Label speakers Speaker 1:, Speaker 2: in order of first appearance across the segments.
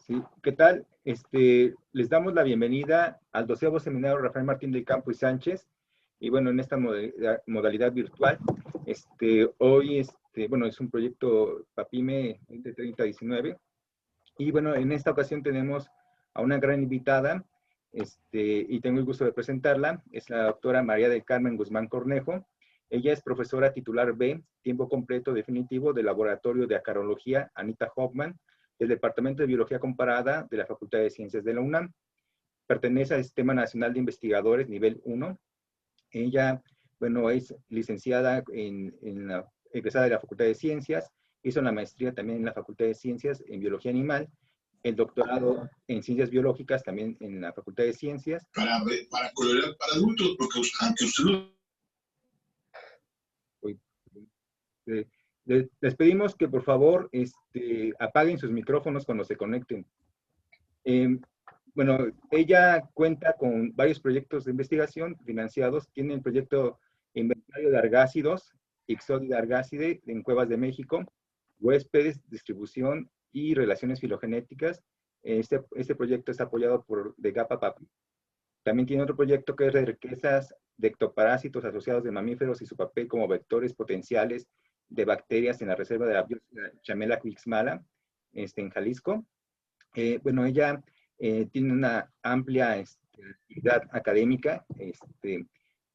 Speaker 1: Sí, ¿qué tal? Les damos la bienvenida al 12º Seminario Rafael Martín del Campo y Sánchez. Y bueno, en esta modalidad virtual, hoy, bueno, es un proyecto PAPIME 2030-19. Y bueno, en esta ocasión tenemos a una gran invitada, y tengo el gusto de presentarla. Es la doctora María del Carmen Guzmán Cornejo. Ella es profesora titular B, tiempo completo definitivo del Laboratorio de Acarología Anita Hoffman, del Departamento de Biología Comparada de la Facultad de Ciencias de la UNAM. Pertenece al Sistema Nacional de Investigadores nivel 1. Ella, bueno, es licenciada egresada de la Facultad de Ciencias, hizo la maestría también en la Facultad de Ciencias en Biología Animal, el doctorado en Ciencias Biológicas también en la Facultad de Ciencias.
Speaker 2: Para colorear para adultos, porque aunque usted no...
Speaker 1: Les pedimos que por favor apaguen sus micrófonos cuando se conecten. Bueno, ella cuenta con varios proyectos de investigación financiados. Tiene el proyecto Inventario de Argácidos, Ixodia de Argácide en Cuevas de México, Huéspedes, Distribución y Relaciones Filogenéticas. Este proyecto está apoyado por GAPA-PAPI. También tiene otro proyecto que es de riquezas de ectoparásitos asociados de mamíferos y su papel como vectores potenciales de bacterias en la reserva de la biosfera Chamela-Cuixmala, en Jalisco. Bueno, ella tiene una amplia actividad académica.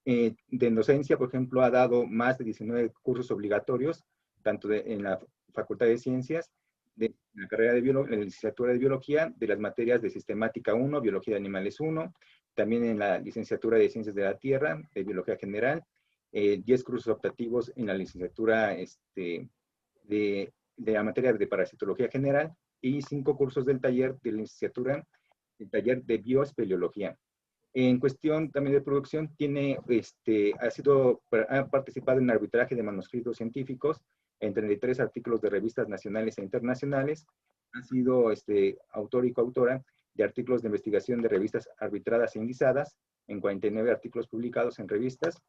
Speaker 1: De docencia, por ejemplo, ha dado más de 19 cursos obligatorios, tanto en la Facultad de Ciencias, de la carrera de la licenciatura de Biología, de las materias de Sistemática 1, Biología de Animales 1, también en la licenciatura de Ciencias de la Tierra, de Biología General, 10 cursos optativos en la licenciatura de la materia de Parasitología General y 5 cursos del taller de licenciatura, el taller de Bioespeleología. En cuestión también de producción, ha participado en arbitraje de manuscritos científicos en 33 artículos de revistas nacionales e internacionales. Ha sido autor y coautora de artículos de investigación de revistas arbitradas e indizadas, en 49 artículos publicados en revistas,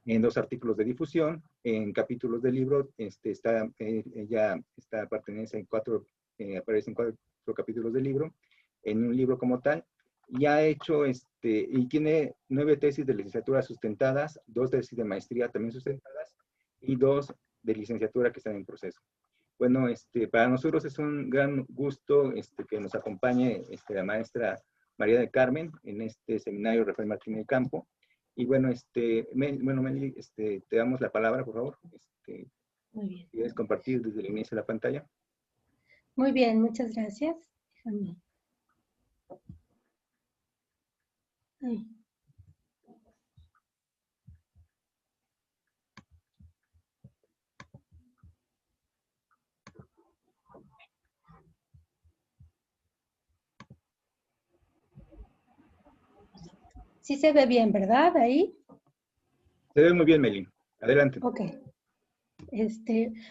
Speaker 1: en 2 artículos de difusión, en capítulos de libro. Ella pertenece en aparece en 4 capítulos de libro, en un libro como tal, y ha hecho, y tiene 9 tesis de licenciatura sustentadas, 2 tesis de maestría también sustentadas, y 2 de licenciatura que están en proceso. Bueno, para nosotros es un gran gusto que nos acompañe la maestra María del Carmen en este seminario Rafael Martín del Campo. Y bueno, Meli, te damos la palabra, por favor.
Speaker 3: Muy bien.
Speaker 1: ¿Quieres compartir desde el inicio de la pantalla?
Speaker 3: Muy bien, muchas gracias. Ay. Sí se ve bien, ¿verdad? Ahí.
Speaker 1: Se ve muy bien, Meli. Adelante.
Speaker 3: Ok.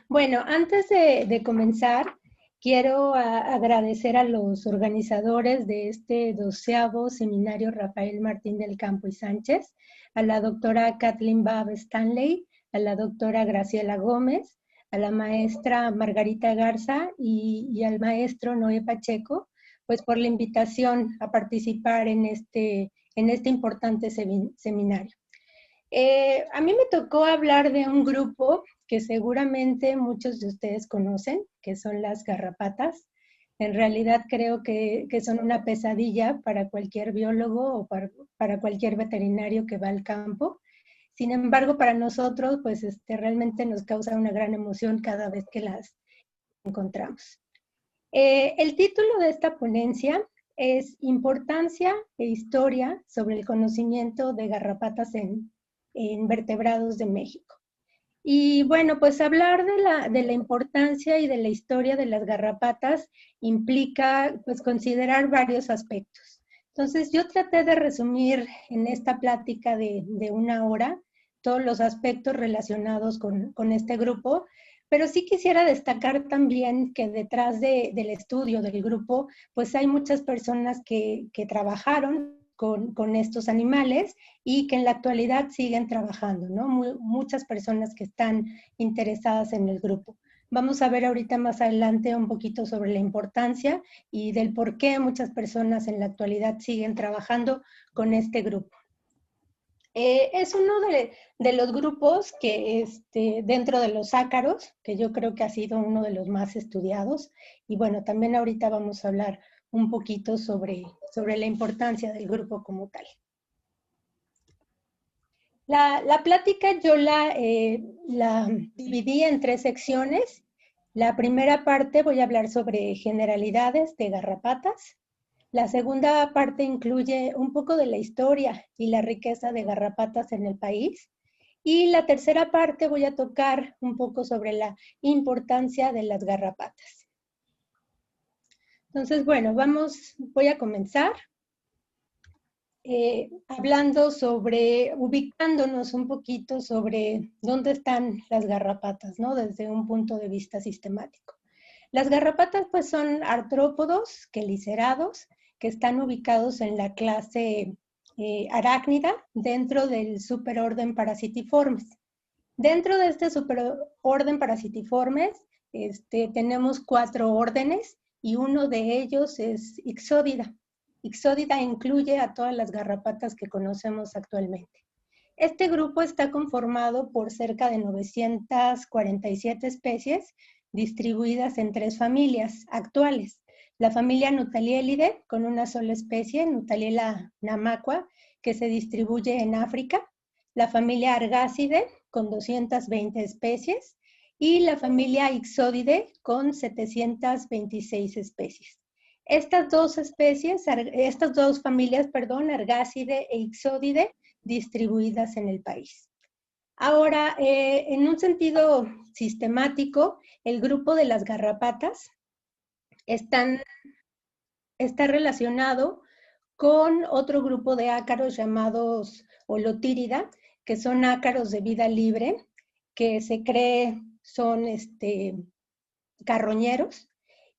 Speaker 3: Bueno, antes de comenzar, quiero agradecer a los organizadores de este 12º Seminario Rafael Martín del Campo y Sánchez, a la doctora Kathleen Babb Stanley, a la doctora Graciela Gómez, a la maestra Margarita Garza y al maestro Noé Pacheco, pues por la invitación a participar en este importante seminario. A mí me tocó hablar de un grupo que seguramente muchos de ustedes conocen, que son las garrapatas. En realidad creo que son una pesadilla para cualquier biólogo o para cualquier veterinario que va al campo. Sin embargo, para nosotros, pues realmente nos causa una gran emoción cada vez que las encontramos. El título de esta ponencia es Importancia e Historia sobre el conocimiento de garrapatas en vertebrados de México. Y bueno, pues hablar de la importancia y de la historia de las garrapatas implica pues considerar varios aspectos. Entonces yo traté de resumir en esta plática de 1 hora todos los aspectos relacionados con este grupo, pero sí quisiera destacar también que detrás del estudio del grupo pues hay muchas personas que trabajaron con estos animales y que en la actualidad siguen trabajando, ¿no? Muchas personas que están interesadas en el grupo. Vamos a ver ahorita más adelante un poquito sobre la importancia y del por qué muchas personas en la actualidad siguen trabajando con este grupo. Es uno de los grupos que dentro de los ácaros, que yo creo que ha sido uno de los más estudiados, y bueno, también ahorita vamos a hablar un poquito sobre la importancia del grupo como tal. La plática yo la dividí en 3 secciones. La primera parte voy a hablar sobre generalidades de garrapatas. La segunda parte incluye un poco de la historia y la riqueza de garrapatas en el país. Y la tercera parte voy a tocar un poco sobre la importancia de las garrapatas. Entonces, bueno, voy a comenzar hablando ubicándonos un poquito sobre dónde están las garrapatas, ¿no? Desde un punto de vista sistemático. Las garrapatas pues son artrópodos quelicerados que están ubicados en la clase arácnida dentro del superorden Parasitiformes. Dentro de este superorden Parasitiformes tenemos 4 órdenes y uno de ellos es Ixódida. Ixódida incluye a todas las garrapatas que conocemos actualmente. Este grupo está conformado por cerca de 947 especies distribuidas en 3 familias actuales. La familia Nutalielide, con una sola especie, Nutaliella namaqua, que se distribuye en África. La familia Argácide, con 220 especies. Y la familia Ixódide, con 726 especies. Estas dos familias, Argácide e Ixódide, distribuidas en el país. Ahora, en un sentido sistemático, el grupo de las garrapatas está relacionado con otro grupo de ácaros llamados Holotírida, que son ácaros de vida libre, que se cree son carroñeros,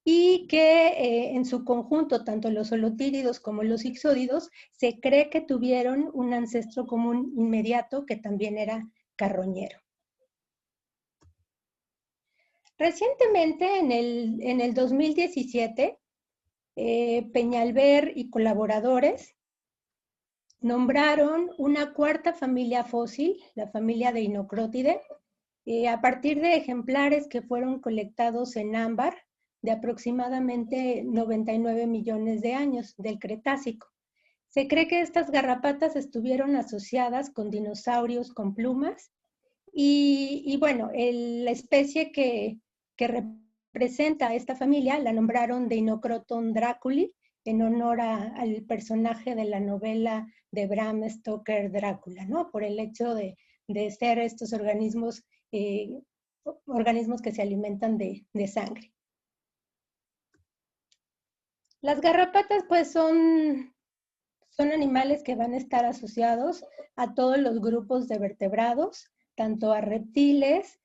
Speaker 3: y que en su conjunto, tanto los holotíridos como los ixódidos, se cree que tuvieron un ancestro común inmediato que también era carroñero. Recientemente, en el 2017, Peñalver y colaboradores nombraron una 4ª familia fósil, la familia Deinochrotidae, a partir de ejemplares que fueron colectados en ámbar de aproximadamente 99 millones de años del Cretácico. Se cree que estas garrapatas estuvieron asociadas con dinosaurios con plumas y bueno, la especie que representa a esta familia la nombraron Deinochroton draculi en honor al personaje de la novela de Bram Stoker, Drácula, ¿no? Por el hecho de ser estos organismos que se alimentan de sangre. Las garrapatas pues son animales que van a estar asociados a todos los grupos de vertebrados, tanto a reptiles,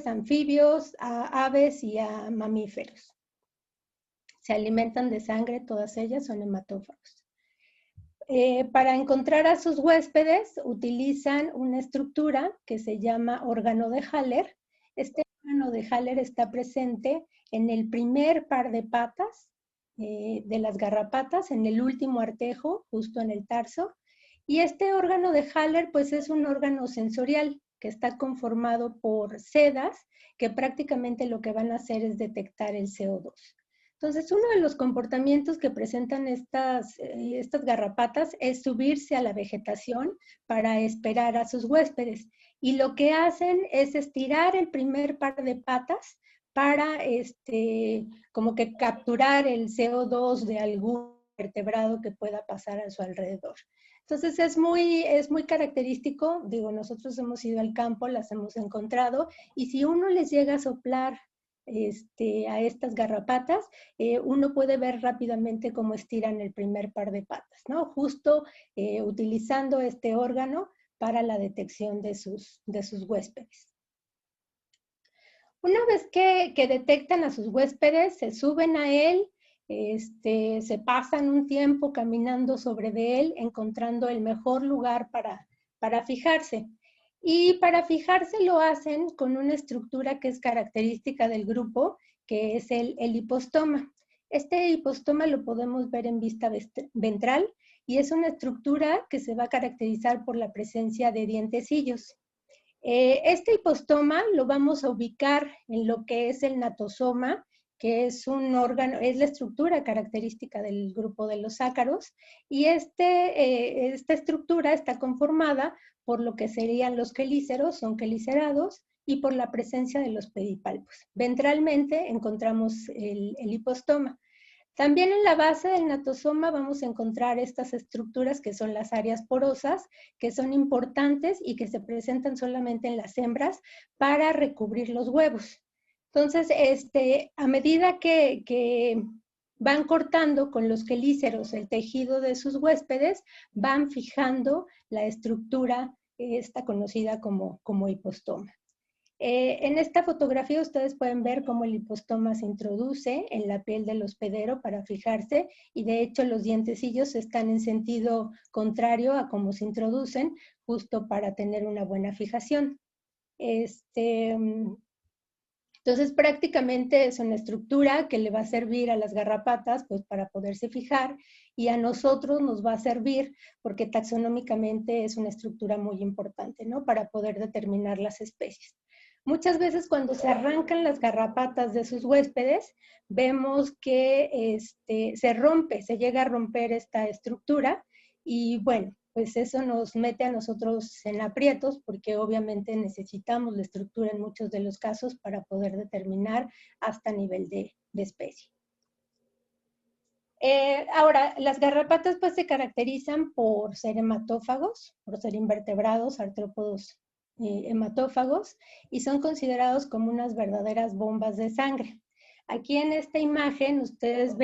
Speaker 3: anfibios, a aves y a mamíferos. Se alimentan de sangre, todas ellas son hematófagos. Para encontrar a sus huéspedes utilizan una estructura que se llama órgano de Haller. Este órgano de Haller está presente en el primer par de patas de las garrapatas, en el último artejo, justo en el tarso. Y este órgano de Haller pues es un órgano sensorial que está conformado por sedas que prácticamente lo que van a hacer es detectar el CO2. Entonces, uno de los comportamientos que presentan estas garrapatas es subirse a la vegetación para esperar a sus huéspedes. Y lo que hacen es estirar el primer par de patas para como que capturar el CO2 de algún vertebrado que pueda pasar a su alrededor. Entonces es muy característico, digo, nosotros hemos ido al campo, las hemos encontrado, y si uno les llega a soplar a estas garrapatas, uno puede ver rápidamente cómo estiran el primer par de patas, ¿no? Justo utilizando este órgano para la detección de sus huéspedes. Una vez que detectan a sus huéspedes, se suben a él, se pasan un tiempo caminando sobre de él, encontrando el mejor lugar para fijarse. Y para fijarse lo hacen con una estructura que es característica del grupo, que es el hipostoma. Este hipostoma lo podemos ver en vista ventral y es una estructura que se va a caracterizar por la presencia de dientecillos. Este hipostoma lo vamos a ubicar en lo que es el natosoma, que es un órgano, es la estructura característica del grupo de los ácaros, y esta estructura está conformada por lo que serían los quelíceros, son quelicerados, y por la presencia de los pedipalpos. Ventralmente encontramos el hipostoma. También en la base del natosoma vamos a encontrar estas estructuras que son las áreas porosas, que son importantes y que se presentan solamente en las hembras para recubrir los huevos. Entonces, a medida que van cortando con los quelíceros el tejido de sus huéspedes, van fijando la estructura esta conocida como hipostoma. En esta fotografía ustedes pueden ver cómo el hipostoma se introduce en la piel del hospedero para fijarse, y de hecho los dientecillos están en sentido contrario a cómo se introducen, justo para tener una buena fijación. Entonces prácticamente es una estructura que le va a servir a las garrapatas pues para poderse fijar, y a nosotros nos va a servir porque taxonómicamente es una estructura muy importante, ¿no? Para poder determinar las especies. Muchas veces cuando se arrancan las garrapatas de sus huéspedes, vemos que se llega a romper esta estructura, y bueno, pues eso nos mete a nosotros en aprietos porque obviamente necesitamos la estructura en muchos de los casos para poder determinar hasta nivel de especie. Ahora, las garrapatas pues se caracterizan por ser hematófagos, por ser invertebrados, artrópodos hematófagos, y son considerados como unas verdaderas bombas de sangre. Aquí en esta imagen ustedes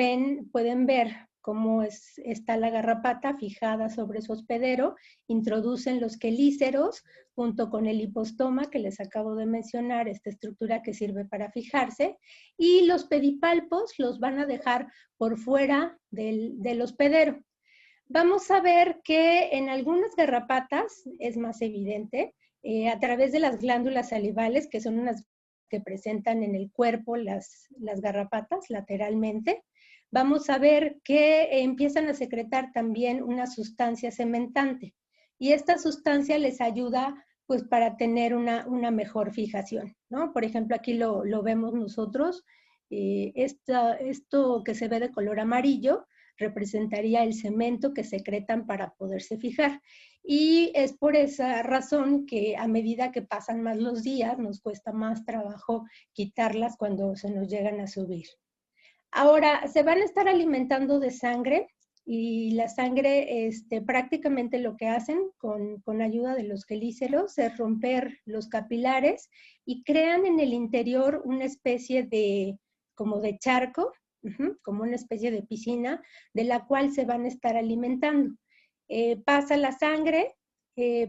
Speaker 3: pueden ver cómo está la garrapata fijada sobre su hospedero, introducen los quelíceros junto con el hipostoma que les acabo de mencionar, esta estructura que sirve para fijarse, y los pedipalpos los van a dejar por fuera del hospedero. Vamos a ver que en algunas garrapatas es más evidente, a través de las glándulas salivales, que son unas que presentan en el cuerpo las garrapatas lateralmente, vamos a ver que empiezan a secretar también una sustancia cementante, y esta sustancia les ayuda pues para tener una mejor fijación, ¿no? Por ejemplo, aquí lo vemos nosotros, esto que se ve de color amarillo representaría el cemento que secretan para poderse fijar. Y es por esa razón que a medida que pasan más los días, nos cuesta más trabajo quitarlas cuando se nos llegan a subir. Ahora, se van a estar alimentando de sangre, y la sangre prácticamente lo que hacen con ayuda de los quelíceros es romper los capilares y crean en el interior una especie como de charco, como una especie de piscina de la cual se van a estar alimentando. Pasa la sangre,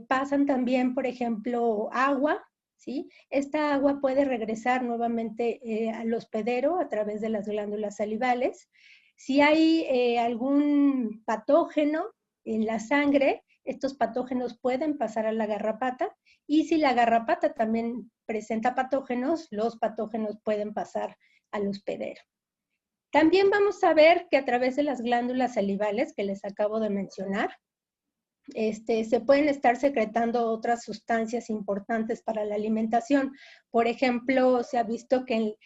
Speaker 3: pasan también, por ejemplo, agua, ¿sí? Esta agua puede regresar nuevamente al hospedero a través de las glándulas salivales. Si hay algún patógeno en la sangre, estos patógenos pueden pasar a la garrapata, y si la garrapata también presenta patógenos, los patógenos pueden pasar al hospedero. También vamos a ver que a través de las glándulas salivales que les acabo de mencionar, se pueden estar secretando otras sustancias importantes para la alimentación. Por ejemplo, se ha visto que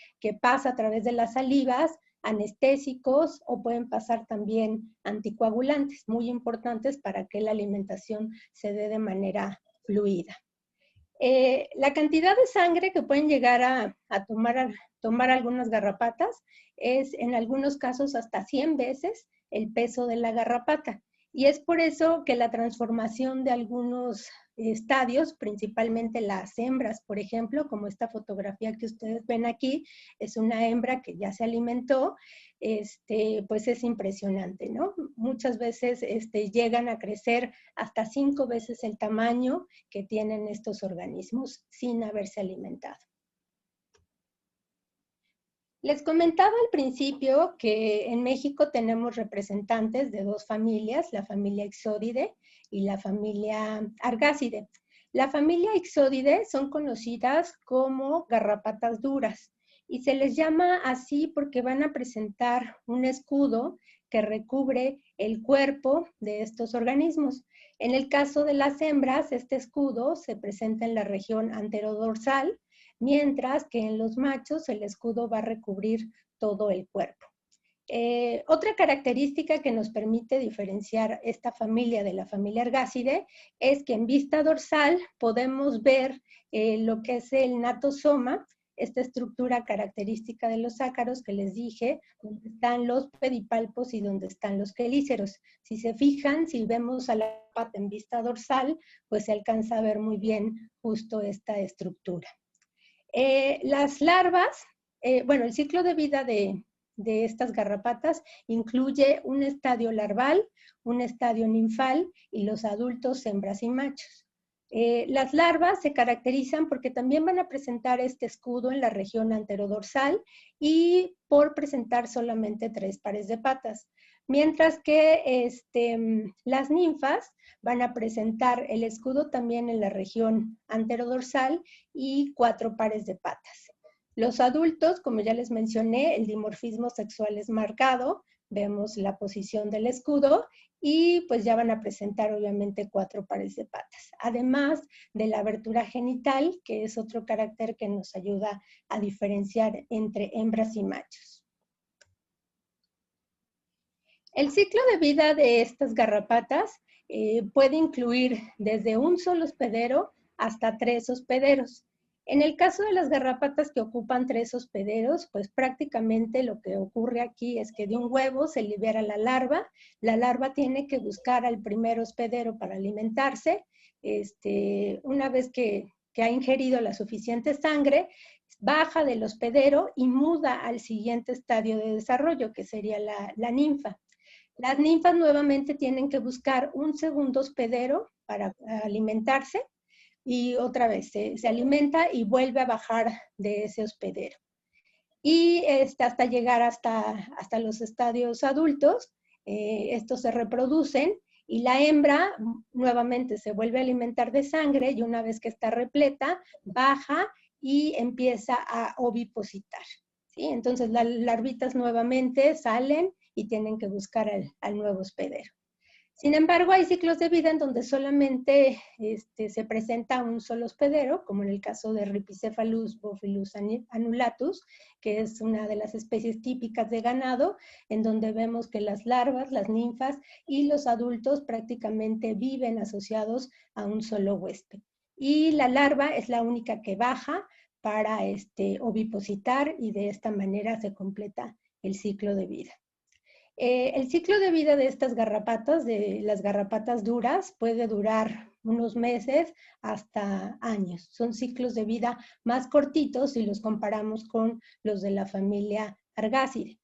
Speaker 3: pasa a través de las salivas anestésicos, o pueden pasar también anticoagulantes, muy importantes para que la alimentación se dé de manera fluida. La cantidad de sangre que pueden llegar a tomar algunas garrapatas es en algunos casos hasta 100 veces el peso de la garrapata. Y es por eso que la transformación de algunos estadios, principalmente las hembras, por ejemplo, como esta fotografía que ustedes ven aquí, es una hembra que ya se alimentó, pues es impresionante, ¿no? Muchas veces llegan a crecer hasta 5 veces el tamaño que tienen estos organismos sin haberse alimentado. Les comentaba al principio que en México tenemos representantes de dos familias, la familia Ixodidae y la familia Argácide. La familia Ixodidae son conocidas como garrapatas duras y se les llama así porque van a presentar un escudo que recubre el cuerpo de estos organismos. En el caso de las hembras, este escudo se presenta en la región anterodorsal, mientras que en los machos el escudo va a recubrir todo el cuerpo. Otra característica que nos permite diferenciar esta familia de la familia Ergácidae es que en vista dorsal podemos ver lo que es el natosoma, esta estructura característica de los ácaros que les dije, donde están los pedipalpos y donde están los quelíceros. Si se fijan, si vemos a la pata en vista dorsal, pues se alcanza a ver muy bien justo esta estructura. Las larvas, bueno, el ciclo de vida de estas garrapatas incluye un estadio larval, un estadio ninfal y los adultos hembras y machos. Las larvas se caracterizan porque también van a presentar este escudo en la región anterodorsal y por presentar solamente 3 pares de patas, mientras que las ninfas van a presentar el escudo también en la región anterodorsal y 4 pares de patas. Los adultos, como ya les mencioné, el dimorfismo sexual es marcado, vemos la posición del escudo y pues ya van a presentar obviamente 4 pares de patas, además de la abertura genital, que es otro carácter que nos ayuda a diferenciar entre hembras y machos. El ciclo de vida de estas garrapatas puede incluir desde un solo hospedero hasta 3 hospederos. En el caso de las garrapatas que ocupan 3 hospederos, pues prácticamente lo que ocurre aquí es que de un huevo se libera la larva tiene que buscar al primer hospedero para alimentarse, una vez que ha ingerido la suficiente sangre, baja del hospedero y muda al siguiente estadio de desarrollo, que sería la ninfa. Las ninfas nuevamente tienen que buscar un segundo hospedero para alimentarse, y otra vez se alimenta y vuelve a bajar de ese hospedero. Y hasta llegar hasta los estadios adultos, estos se reproducen y la hembra nuevamente se vuelve a alimentar de sangre y una vez que está repleta, baja y empieza a ovipositar. ¿Sí? Entonces las larvitas nuevamente salen y tienen que buscar al nuevo hospedero. Sin embargo, hay ciclos de vida en donde solamente se presenta un solo hospedero, como en el caso de Rhipicephalus bophilus annulatus, que es una de las especies típicas de ganado, en donde vemos que las larvas, las ninfas y los adultos prácticamente viven asociados a un solo huésped. Y la larva es la única que baja para ovipositar y de esta manera se completa el ciclo de vida. El ciclo de vida de estas garrapatas, de las garrapatas duras, puede durar unos meses hasta años. Son ciclos de vida más cortitos si los comparamos con los de la familia Ergácidae.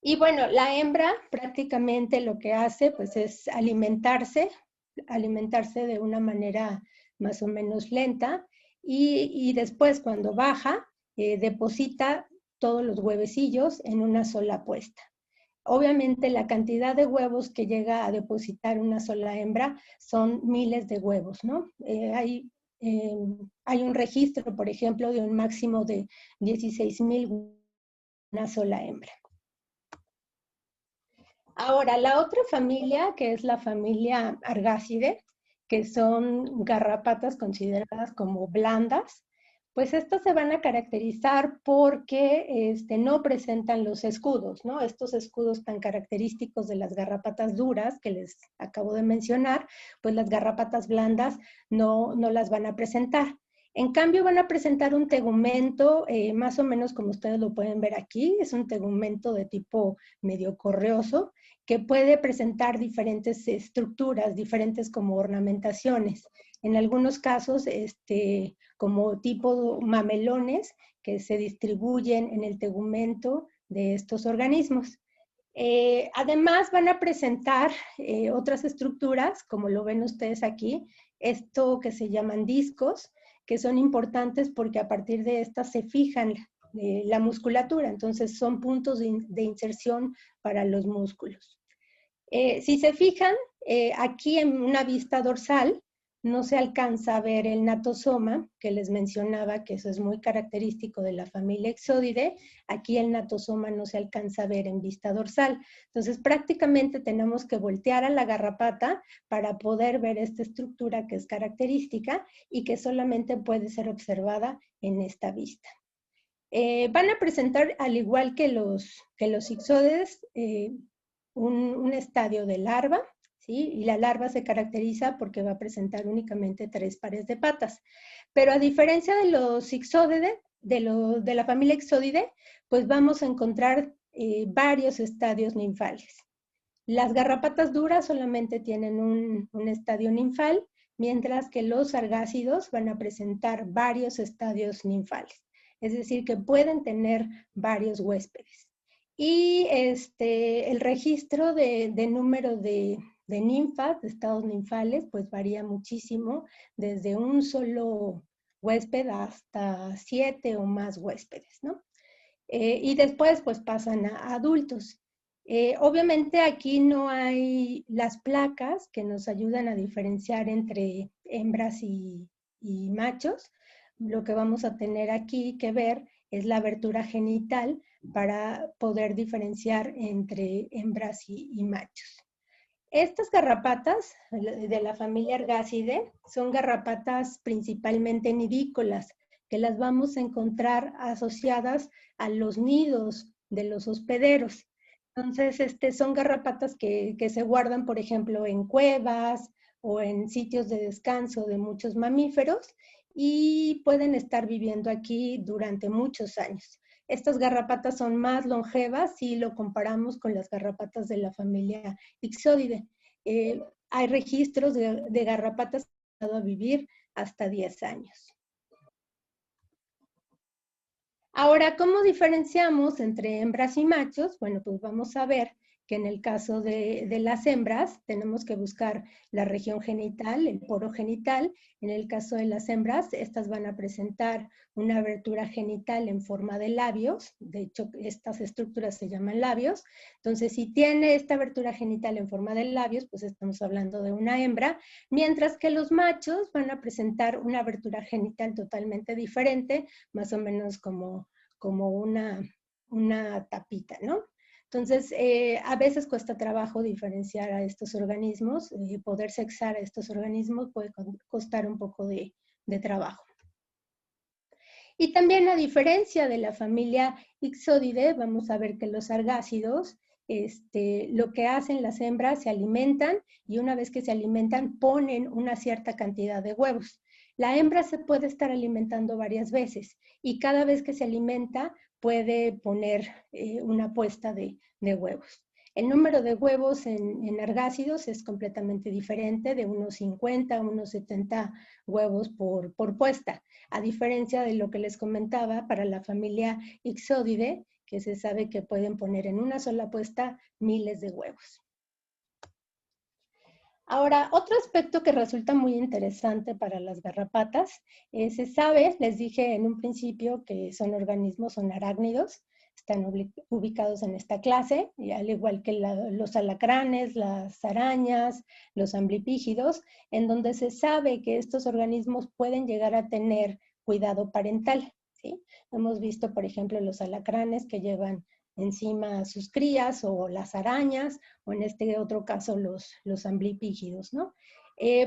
Speaker 3: Y bueno, la hembra prácticamente lo que hace pues es alimentarse de una manera más o menos lenta y después cuando baja deposita todos los huevecillos en una sola puesta. Obviamente la cantidad de huevos que llega a depositar una sola hembra son miles de huevos, ¿no? Hay un registro, por ejemplo, de un máximo de 16,000 una sola hembra. Ahora, la otra familia, que es la familia Ergácidae, que son garrapatas consideradas como blandas, pues estas se van a caracterizar porque no presentan los escudos, ¿no? Estos escudos tan característicos de las garrapatas duras que les acabo de mencionar, pues las garrapatas blandas no las van a presentar. En cambio van a presentar un tegumento, más o menos como ustedes lo pueden ver aquí, es un tegumento de tipo medio correoso, que puede presentar diferentes estructuras, diferentes como ornamentaciones. En algunos casos, como tipo mamelones que se distribuyen en el tegumento de estos organismos. Además van a presentar otras estructuras, como lo ven ustedes aquí, esto que se llaman discos, que son importantes porque a partir de estas se fijan la musculatura, entonces son puntos de inserción para los músculos. Si se fijan, aquí en una vista dorsal, no se alcanza a ver el natosoma, que les mencionaba que eso es muy característico de la familia Ixodidae. Aquí el natosoma no se alcanza a ver en vista dorsal. Entonces, prácticamente tenemos que voltear a la garrapata para poder ver esta estructura que es característica y que solamente puede ser observada en esta vista. Van a presentar, al igual que los ixodes, un estadio de larva, ¿sí? Y la larva se caracteriza porque va a presentar únicamente 3 pares de patas. Pero a diferencia de los ixódidae, de la familia Ixodidae, pues vamos a encontrar varios estadios ninfales. Las garrapatas duras solamente tienen un estadio ninfal, mientras que los sargácidos van a presentar varios estadios ninfales. Es decir, que pueden tener varios huéspedes. Y el registro de número de ninfas, de estados ninfales, pues varía muchísimo, desde un solo huésped hasta 7 o más huéspedes, ¿no? Y después pues pasan a adultos. Obviamente aquí no hay las placas que nos ayudan a diferenciar entre hembras y machos. Lo que vamos a tener aquí que ver es la abertura genital para poder diferenciar entre hembras y machos. Estas garrapatas de la familia Ergácidae son garrapatas principalmente nidícolas, que las vamos a encontrar asociadas a los nidos de los hospederos. Entonces, son garrapatas que se guardan, por ejemplo, en cuevas o en sitios de descanso de muchos mamíferos y pueden estar viviendo aquí durante muchos años. Estas garrapatas son más longevas si lo comparamos con las garrapatas de la familia Ixodidae. Hay registros de garrapatas que han llegado a vivir hasta 10 años. Ahora, ¿cómo diferenciamos entre hembras y machos? Bueno, pues vamos a ver que en el caso de las hembras tenemos que buscar la región genital, el poro genital. En el caso de las hembras, estas van a presentar una abertura genital en forma de labios. De hecho, estas estructuras se llaman labios. Entonces, si tiene esta abertura genital en forma de labios, pues estamos hablando de una hembra, mientras que los machos van a presentar una abertura genital totalmente diferente, más o menos como una tapita, ¿no? Entonces, a veces cuesta trabajo diferenciar a estos organismos, poder sexar a estos organismos puede costar un poco de trabajo. Y también a diferencia de la familia Ixodidae, vamos a ver que los sargácidos, lo que hacen las hembras, se alimentan y una vez que se alimentan ponen una cierta cantidad de huevos. La hembra se puede estar alimentando varias veces y cada vez que se alimenta puede poner una puesta de huevos. El número de huevos en argácidos es completamente diferente, de unos 50 a unos 70 huevos por puesta, a diferencia de lo que les comentaba para la familia Ixodidae, que se sabe que pueden poner en una sola puesta miles de huevos. Ahora, otro aspecto que resulta muy interesante para las garrapatas, se sabe, les dije en un principio que son organismos, son arácnidos, están ubicados en esta clase, y al igual que los alacranes, las arañas, los amblipígidos, en donde se sabe que estos organismos pueden llegar a tener cuidado parental, ¿sí? Hemos visto, por ejemplo, los alacranes que llevan encima a sus crías, o las arañas, o en este otro caso los amblipígidos, ¿no?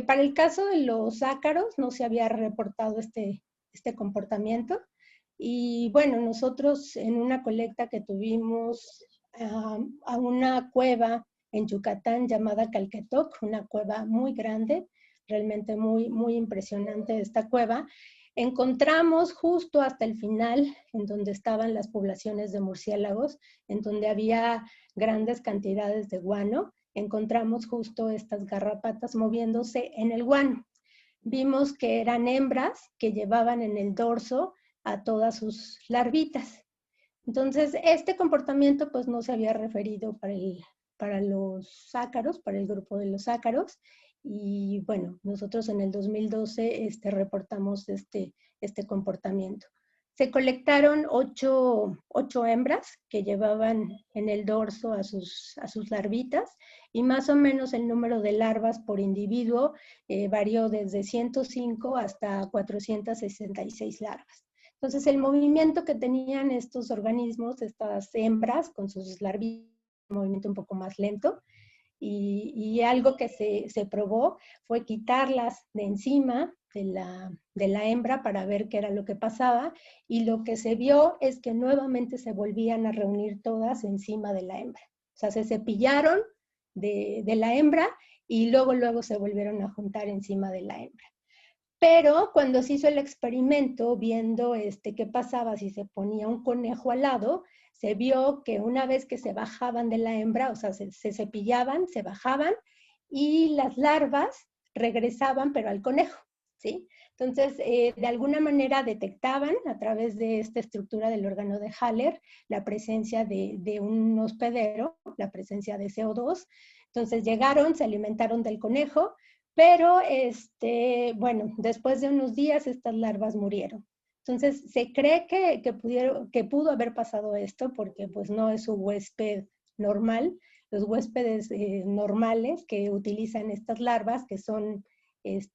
Speaker 3: Para el caso de los ácaros no se había reportado este comportamiento, y bueno, nosotros en una colecta que tuvimos a una cueva en Yucatán llamada Calquetoc, una cueva muy grande, realmente muy, muy impresionante esta cueva, encontramos justo hasta el final, en donde estaban las poblaciones de murciélagos, en donde había grandes cantidades de guano, encontramos justo estas garrapatas moviéndose en el guano. Vimos que eran hembras que llevaban en el dorso a todas sus larvitas. Entonces, este comportamiento pues no se había referido para los ácaros, para el grupo de los ácaros, y bueno, nosotros en el 2012 reportamos este comportamiento. Se colectaron ocho hembras que llevaban en el dorso a sus larvitas, y más o menos el número de larvas por individuo varió desde 105 hasta 466 larvas. Entonces, el movimiento que tenían estos organismos, estas hembras con sus larvitas, un movimiento un poco más lento, y algo que se probó fue quitarlas de encima de la hembra para ver qué era lo que pasaba, y lo que se vio es que nuevamente se volvían a reunir todas encima de la hembra. O sea, se cepillaron de la hembra y luego se volvieron a juntar encima de la hembra. Pero cuando se hizo el experimento, viendo qué pasaba si se ponía un conejo al lado, se vio que una vez que se bajaban de la hembra, o sea, se cepillaban, se bajaban, y las larvas regresaban, pero al conejo, ¿sí? Entonces, de alguna manera detectaban a través de esta estructura del órgano de Haller la presencia de un hospedero, la presencia de CO2. Entonces llegaron, se alimentaron del conejo, pero bueno, después de unos días estas larvas murieron. Entonces se cree que pudo haber pasado esto porque pues no es su huésped normal. Los huéspedes normales que utilizan estas larvas, que son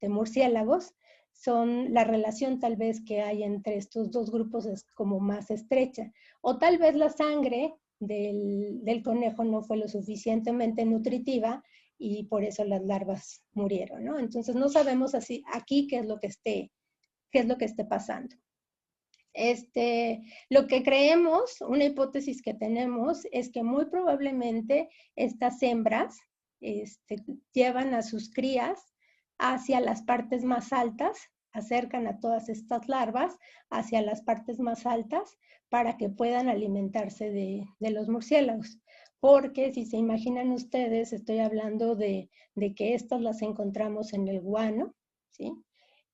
Speaker 3: murciélagos, son la relación tal vez que hay entre estos dos grupos es como más estrecha. O tal vez la sangre del conejo no fue lo suficientemente nutritiva y por eso las larvas murieron, ¿no? Entonces no sabemos aquí qué es lo que esté pasando. Lo que creemos, una hipótesis que tenemos, es que muy probablemente estas hembras llevan a sus crías hacia las partes más altas, acercan a todas estas larvas hacia las partes más altas para que puedan alimentarse de los murciélagos. Porque si se imaginan ustedes, estoy hablando de que estas las encontramos en el guano, ¿sí?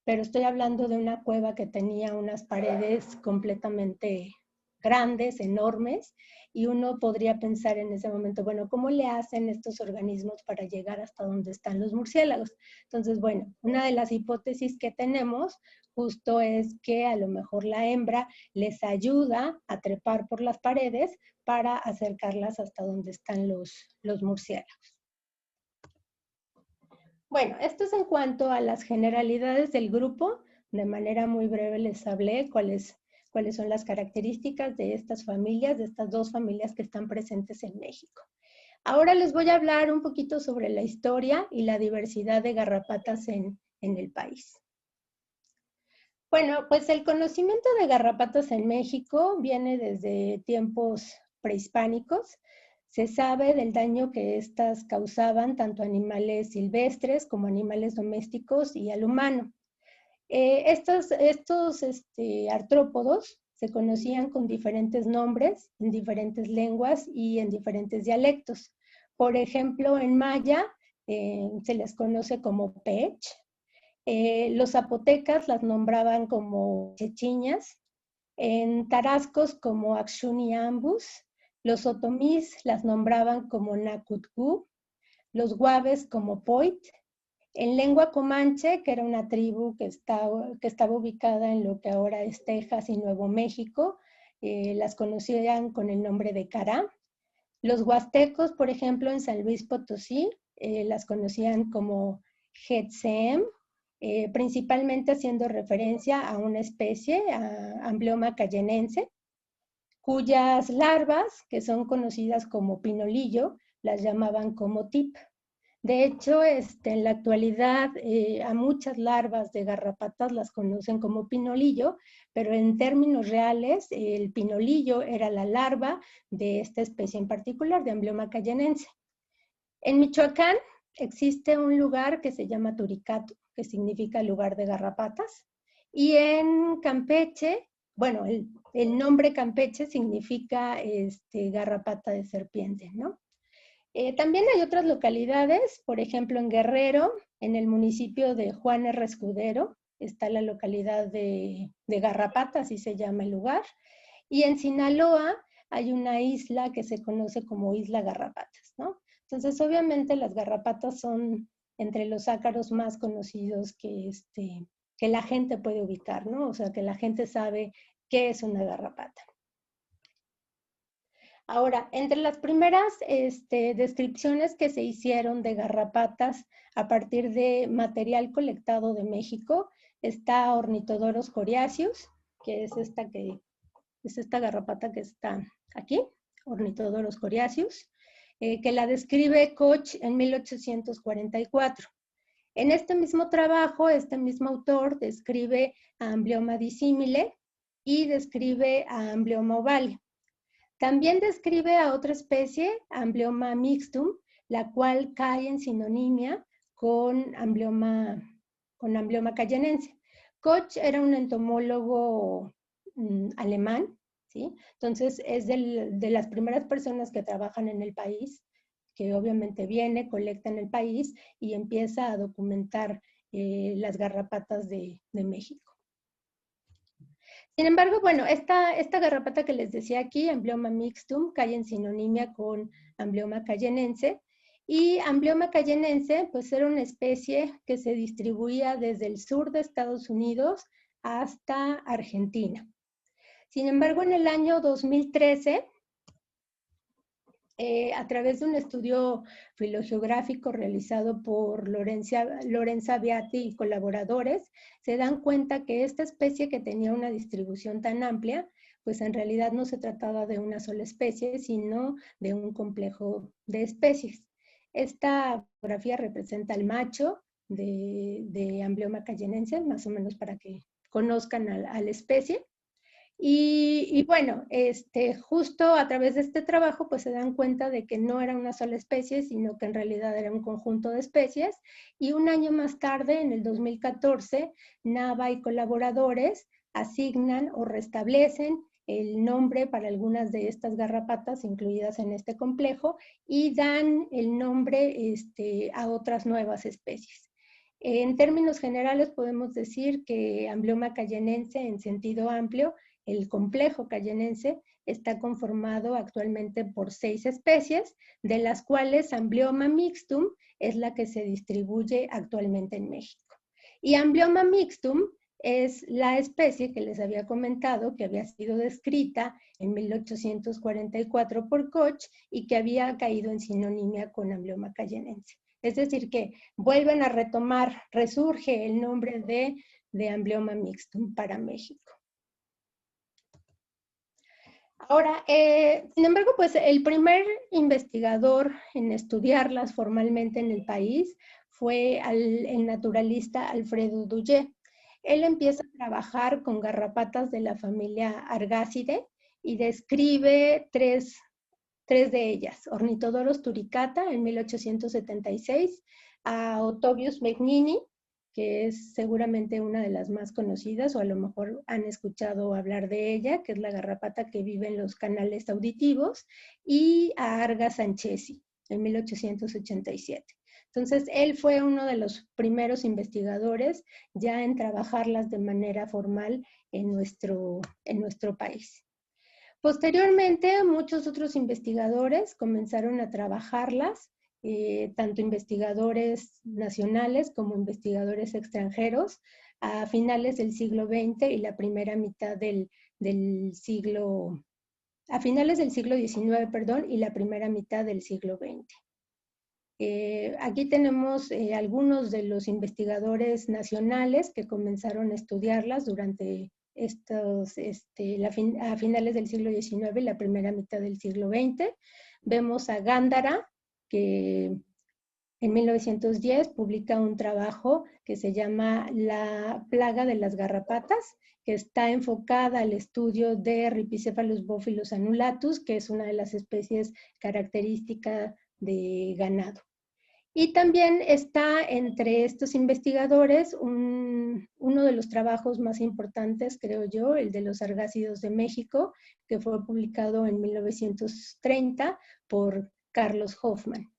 Speaker 3: Pero estoy hablando de una cueva que tenía unas paredes completamente grandes, enormes, y uno podría pensar en ese momento, bueno, ¿cómo le hacen estos organismos para llegar hasta donde están los murciélagos? Entonces, bueno, una de las hipótesis que tenemos justo es que a lo mejor la hembra les ayuda a trepar por las paredes para acercarlas hasta donde están los murciélagos. Bueno, esto es en cuanto a las generalidades del grupo. De manera muy breve les hablé cuáles son las características de estas familias, de estas dos familias que están presentes en México. Ahora les voy a hablar un poquito sobre la historia y la diversidad de garrapatas en el país. Bueno, pues el conocimiento de garrapatas en México viene desde tiempos prehispánicos. Se sabe del daño que éstas causaban tanto a animales silvestres como a animales domésticos y al humano. Estos artrópodos se conocían con diferentes nombres, en diferentes lenguas y en diferentes dialectos. Por ejemplo, en maya se les conoce como pech. Los zapotecas las nombraban como chechiñas. En tarascos como axuniambus. Los otomís las nombraban como Nacutcú, los guaves como Poit. En lengua comanche, que era una tribu que estaba ubicada en lo que ahora es Texas y Nuevo México, las conocían con el nombre de Cará. Los huastecos, por ejemplo, en San Luis Potosí, las conocían como Hetseem, principalmente haciendo referencia a una especie, a Amblyoma cayenense, cuyas larvas, que son conocidas como pinolillo, las llamaban como tip. De hecho, en la actualidad a muchas larvas de garrapatas las conocen como pinolillo, pero en términos reales el pinolillo era la larva de esta especie en particular, de Amblyoma cayenense. En Michoacán existe un lugar que se llama Turicato, que significa lugar de garrapatas, y en Campeche, bueno, el nombre Campeche significa garrapata de serpiente, ¿no? También hay otras localidades, por ejemplo en Guerrero, en el municipio de Juan R. Escudero, está la localidad de Garrapata, así se llama el lugar, y en Sinaloa hay una isla que se conoce como Isla Garrapatas, ¿no? Entonces, obviamente las garrapatas son entre los ácaros más conocidos que la gente puede ubicar, ¿no? O sea, que la gente sabe qué es una garrapata. Ahora, entre las primeras descripciones que se hicieron de garrapatas a partir de material colectado de México, está Ornitodorus coriaceus, que es esta garrapata que está aquí, Ornitodorus coriaceus, que la describe Koch en 1844. En este mismo trabajo, este mismo autor describe a Amblyomma dissimile y describe a Amblyomma ovale. También describe a otra especie, Amblyomma mixtum, la cual cae en sinonimia con Amblyomma cayennense. Koch era un entomólogo alemán, ¿sí? Entonces es de las primeras personas que trabajan en el país, que obviamente viene, colecta en el país y empieza a documentar las garrapatas de México. Sin embargo, bueno, esta garrapata que les decía aquí, Amblyomma mixtum, cae en sinonimia con Amblyomma cayennense. Y Amblyomma cayennense, pues era una especie que se distribuía desde el sur de Estados Unidos hasta Argentina. Sin embargo, en el año 2013, a través de un estudio filogeográfico realizado por Lorenza Beati y colaboradores, se dan cuenta que esta especie que tenía una distribución tan amplia, pues en realidad no se trataba de una sola especie, sino de un complejo de especies. Esta fotografía representa al macho de Amblyomma cayennense, más o menos para que conozcan a la especie. Y bueno, justo a través de este trabajo pues se dan cuenta de que no era una sola especie, sino que en realidad era un conjunto de especies. Y un año más tarde, en el 2014, Nava y colaboradores asignan o restablecen el nombre para algunas de estas garrapatas incluidas en este complejo y dan el nombre a otras nuevas especies. En términos generales podemos decir que Amblyomma cayennense en sentido amplio, el complejo cayennense, está conformado actualmente por 6 especies, de las cuales Amblyomma mixtum es la que se distribuye actualmente en México. Y Amblyomma mixtum es la especie que les había comentado que había sido descrita en 1844 por Koch y que había caído en sinonimia con Amblyomma cayennense. Es decir, que vuelven a retomar, resurge el nombre de Amblyomma mixtum para México. Ahora, sin embargo, pues el primer investigador en estudiarlas formalmente en el país fue el naturalista Alfredo Duyé. Él empieza a trabajar con garrapatas de la familia Argácide y describe tres de ellas: Ornitodorus turicata en 1876, a Otobius megnini, que es seguramente una de las más conocidas, o a lo mejor han escuchado hablar de ella, que es la garrapata que vive en los canales auditivos, y a Arga sanchezi en 1887. Entonces, él fue uno de los primeros investigadores ya en trabajarlas de manera formal en nuestro país. Posteriormente, muchos otros investigadores comenzaron a trabajarlas, tanto investigadores nacionales como investigadores extranjeros, a finales del siglo XX y la primera mitad a finales del siglo XIX, perdón, y la primera mitad del siglo XX. Aquí tenemos algunos de los investigadores nacionales que comenzaron a estudiarlas durante a finales del siglo XIX y la primera mitad del siglo XX. Vemos a Gándara, que en 1910 publica un trabajo que se llama La plaga de las garrapatas, que está enfocada al estudio de Rhipicephalus bophilus annulatus, que es una de las especies características de ganado. Y también está entre estos investigadores uno de los trabajos más importantes, creo yo, el de los argácidos de México, que fue publicado en 1930 por Carlos Hoffman.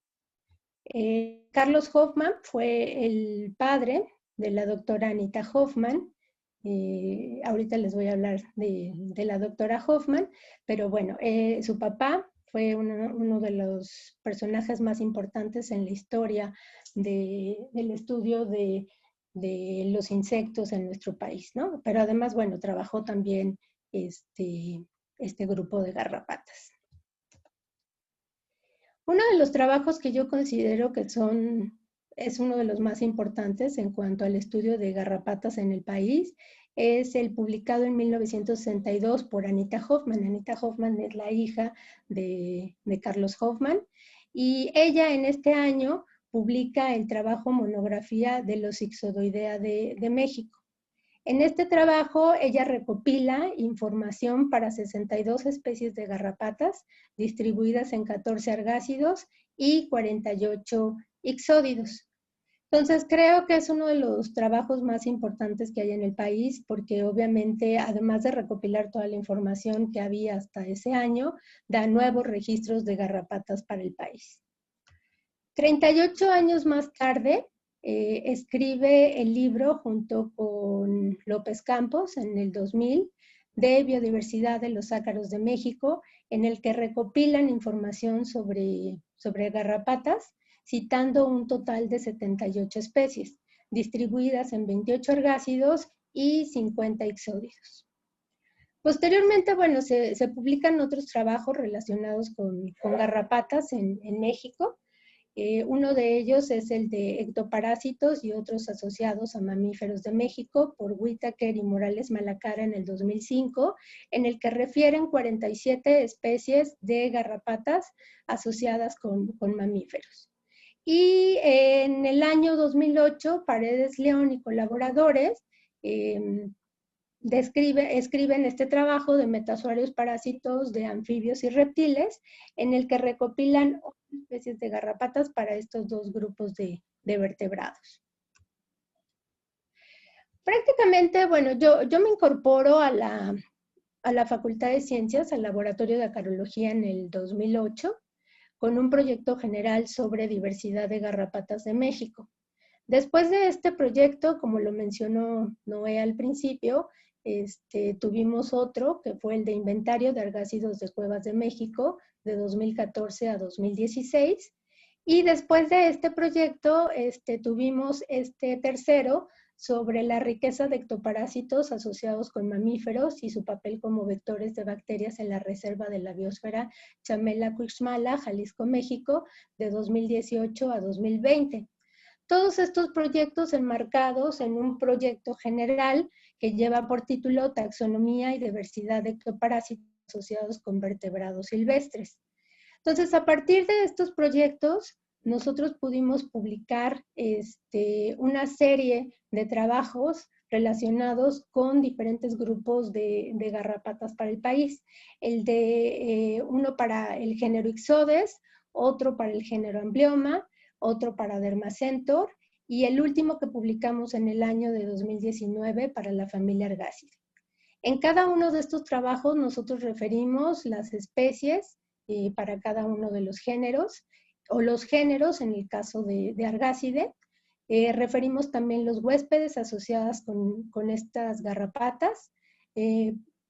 Speaker 3: Carlos Hoffman fue el padre de la doctora Anita Hoffman. Ahorita les voy a hablar de la doctora Hoffman, pero bueno, su papá fue uno de los personajes más importantes en la historia del estudio de los insectos en nuestro país, ¿no? Pero además, bueno, trabajó también este grupo de garrapatas. Uno de los trabajos que yo considero que es uno de los más importantes en cuanto al estudio de garrapatas en el país es el publicado en 1962 por Anita Hoffman. Anita Hoffman es la hija de Carlos Hoffman y ella en este año publica el trabajo monografía de los Ixodoidea de México. En este trabajo, ella recopila información para 62 especies de garrapatas distribuidas en 14 argácidos y 48 ixódidos. Entonces, creo que es uno de los trabajos más importantes que hay en el país porque obviamente, además de recopilar toda la información que había hasta ese año, da nuevos registros de garrapatas para el país. 38 años más tarde, escribe el libro junto con López Campos en el 2000 de Biodiversidad de los Ácaros de México, en el que recopilan información sobre garrapatas, citando un total de 78 especies, distribuidas en 28 argácidos y 50 ixódidos. Posteriormente, bueno, se publican otros trabajos relacionados con garrapatas en México. Uno de ellos es el de ectoparásitos y otros asociados a mamíferos de México por Whitaker y Morales Malacara en el 2005, en el que refieren 47 especies de garrapatas asociadas con mamíferos. Y en el año 2008, Paredes León y colaboradores escriben este trabajo de metazoarios parásitos de anfibios y reptiles, en el que recopilan especies de garrapatas para estos dos grupos de vertebrados. Prácticamente, bueno, yo me incorporo a la Facultad de Ciencias, al Laboratorio de Acarología en el 2008, con un proyecto general sobre diversidad de garrapatas de México. Después de este proyecto, como lo mencionó Noé al principio, tuvimos otro que fue el de inventario de argácidos de cuevas de México de 2014 a 2016. Y después de este proyecto tuvimos este tercero sobre la riqueza de ectoparásitos asociados con mamíferos y su papel como vectores de bacterias en la reserva de la biosfera Chamela-Cuixmala, Jalisco, México, de 2018 a 2020. Todos estos proyectos enmarcados en un proyecto general que lleva por título Taxonomía y diversidad de ectoparásitos asociados con vertebrados silvestres. Entonces, a partir de estos proyectos, nosotros pudimos publicar una serie de trabajos relacionados con diferentes grupos de garrapatas para el país. Uno para el género Ixodes, otro para el género Amblyomma, otro para Dermacentor, y el último que publicamos en el año de 2019 para la familia Argácida. En cada uno de estos trabajos nosotros referimos las especies para cada uno de los géneros, o los géneros en el caso de Argácide. Referimos también los huéspedes asociadas con estas garrapatas.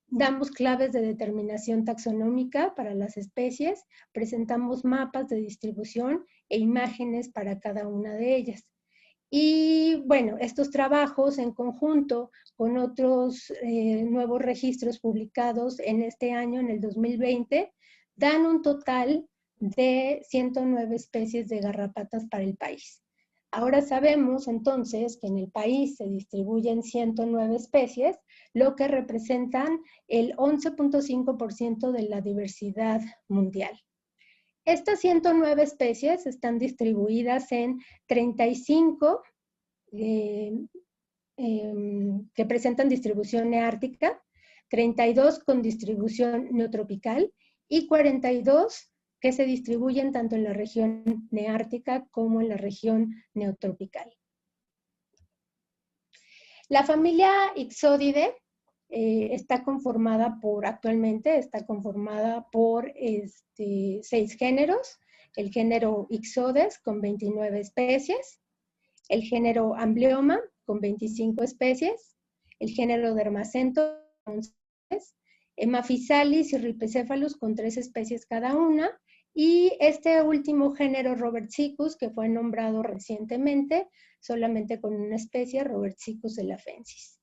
Speaker 3: Damos claves de determinación taxonómica para las especies, presentamos mapas de distribución e imágenes para cada una de ellas. Y bueno, estos trabajos en conjunto con otros nuevos registros publicados en este año, en el 2020, dan un total de 109 especies de garrapatas para el país. Ahora sabemos entonces que en el país se distribuyen 109 especies, lo que representan el 11.5% de la diversidad mundial. Estas 109 especies están distribuidas en 35 que presentan distribución neártica, 32 con distribución neotropical y 42 que se distribuyen tanto en la región neártica como en la región neotropical. La familia Ixodidae actualmente está conformada por 6 géneros: el género Ixodes con 29 especies, el género Amblyomma con 25 especies, el género Dermacentor con 11 especies, Hemaphysalis y Rhipicephalus con 3 especies cada una, y este último género Robertsicus, que fue nombrado recientemente, solamente con una especie, Robertsicus elafensis.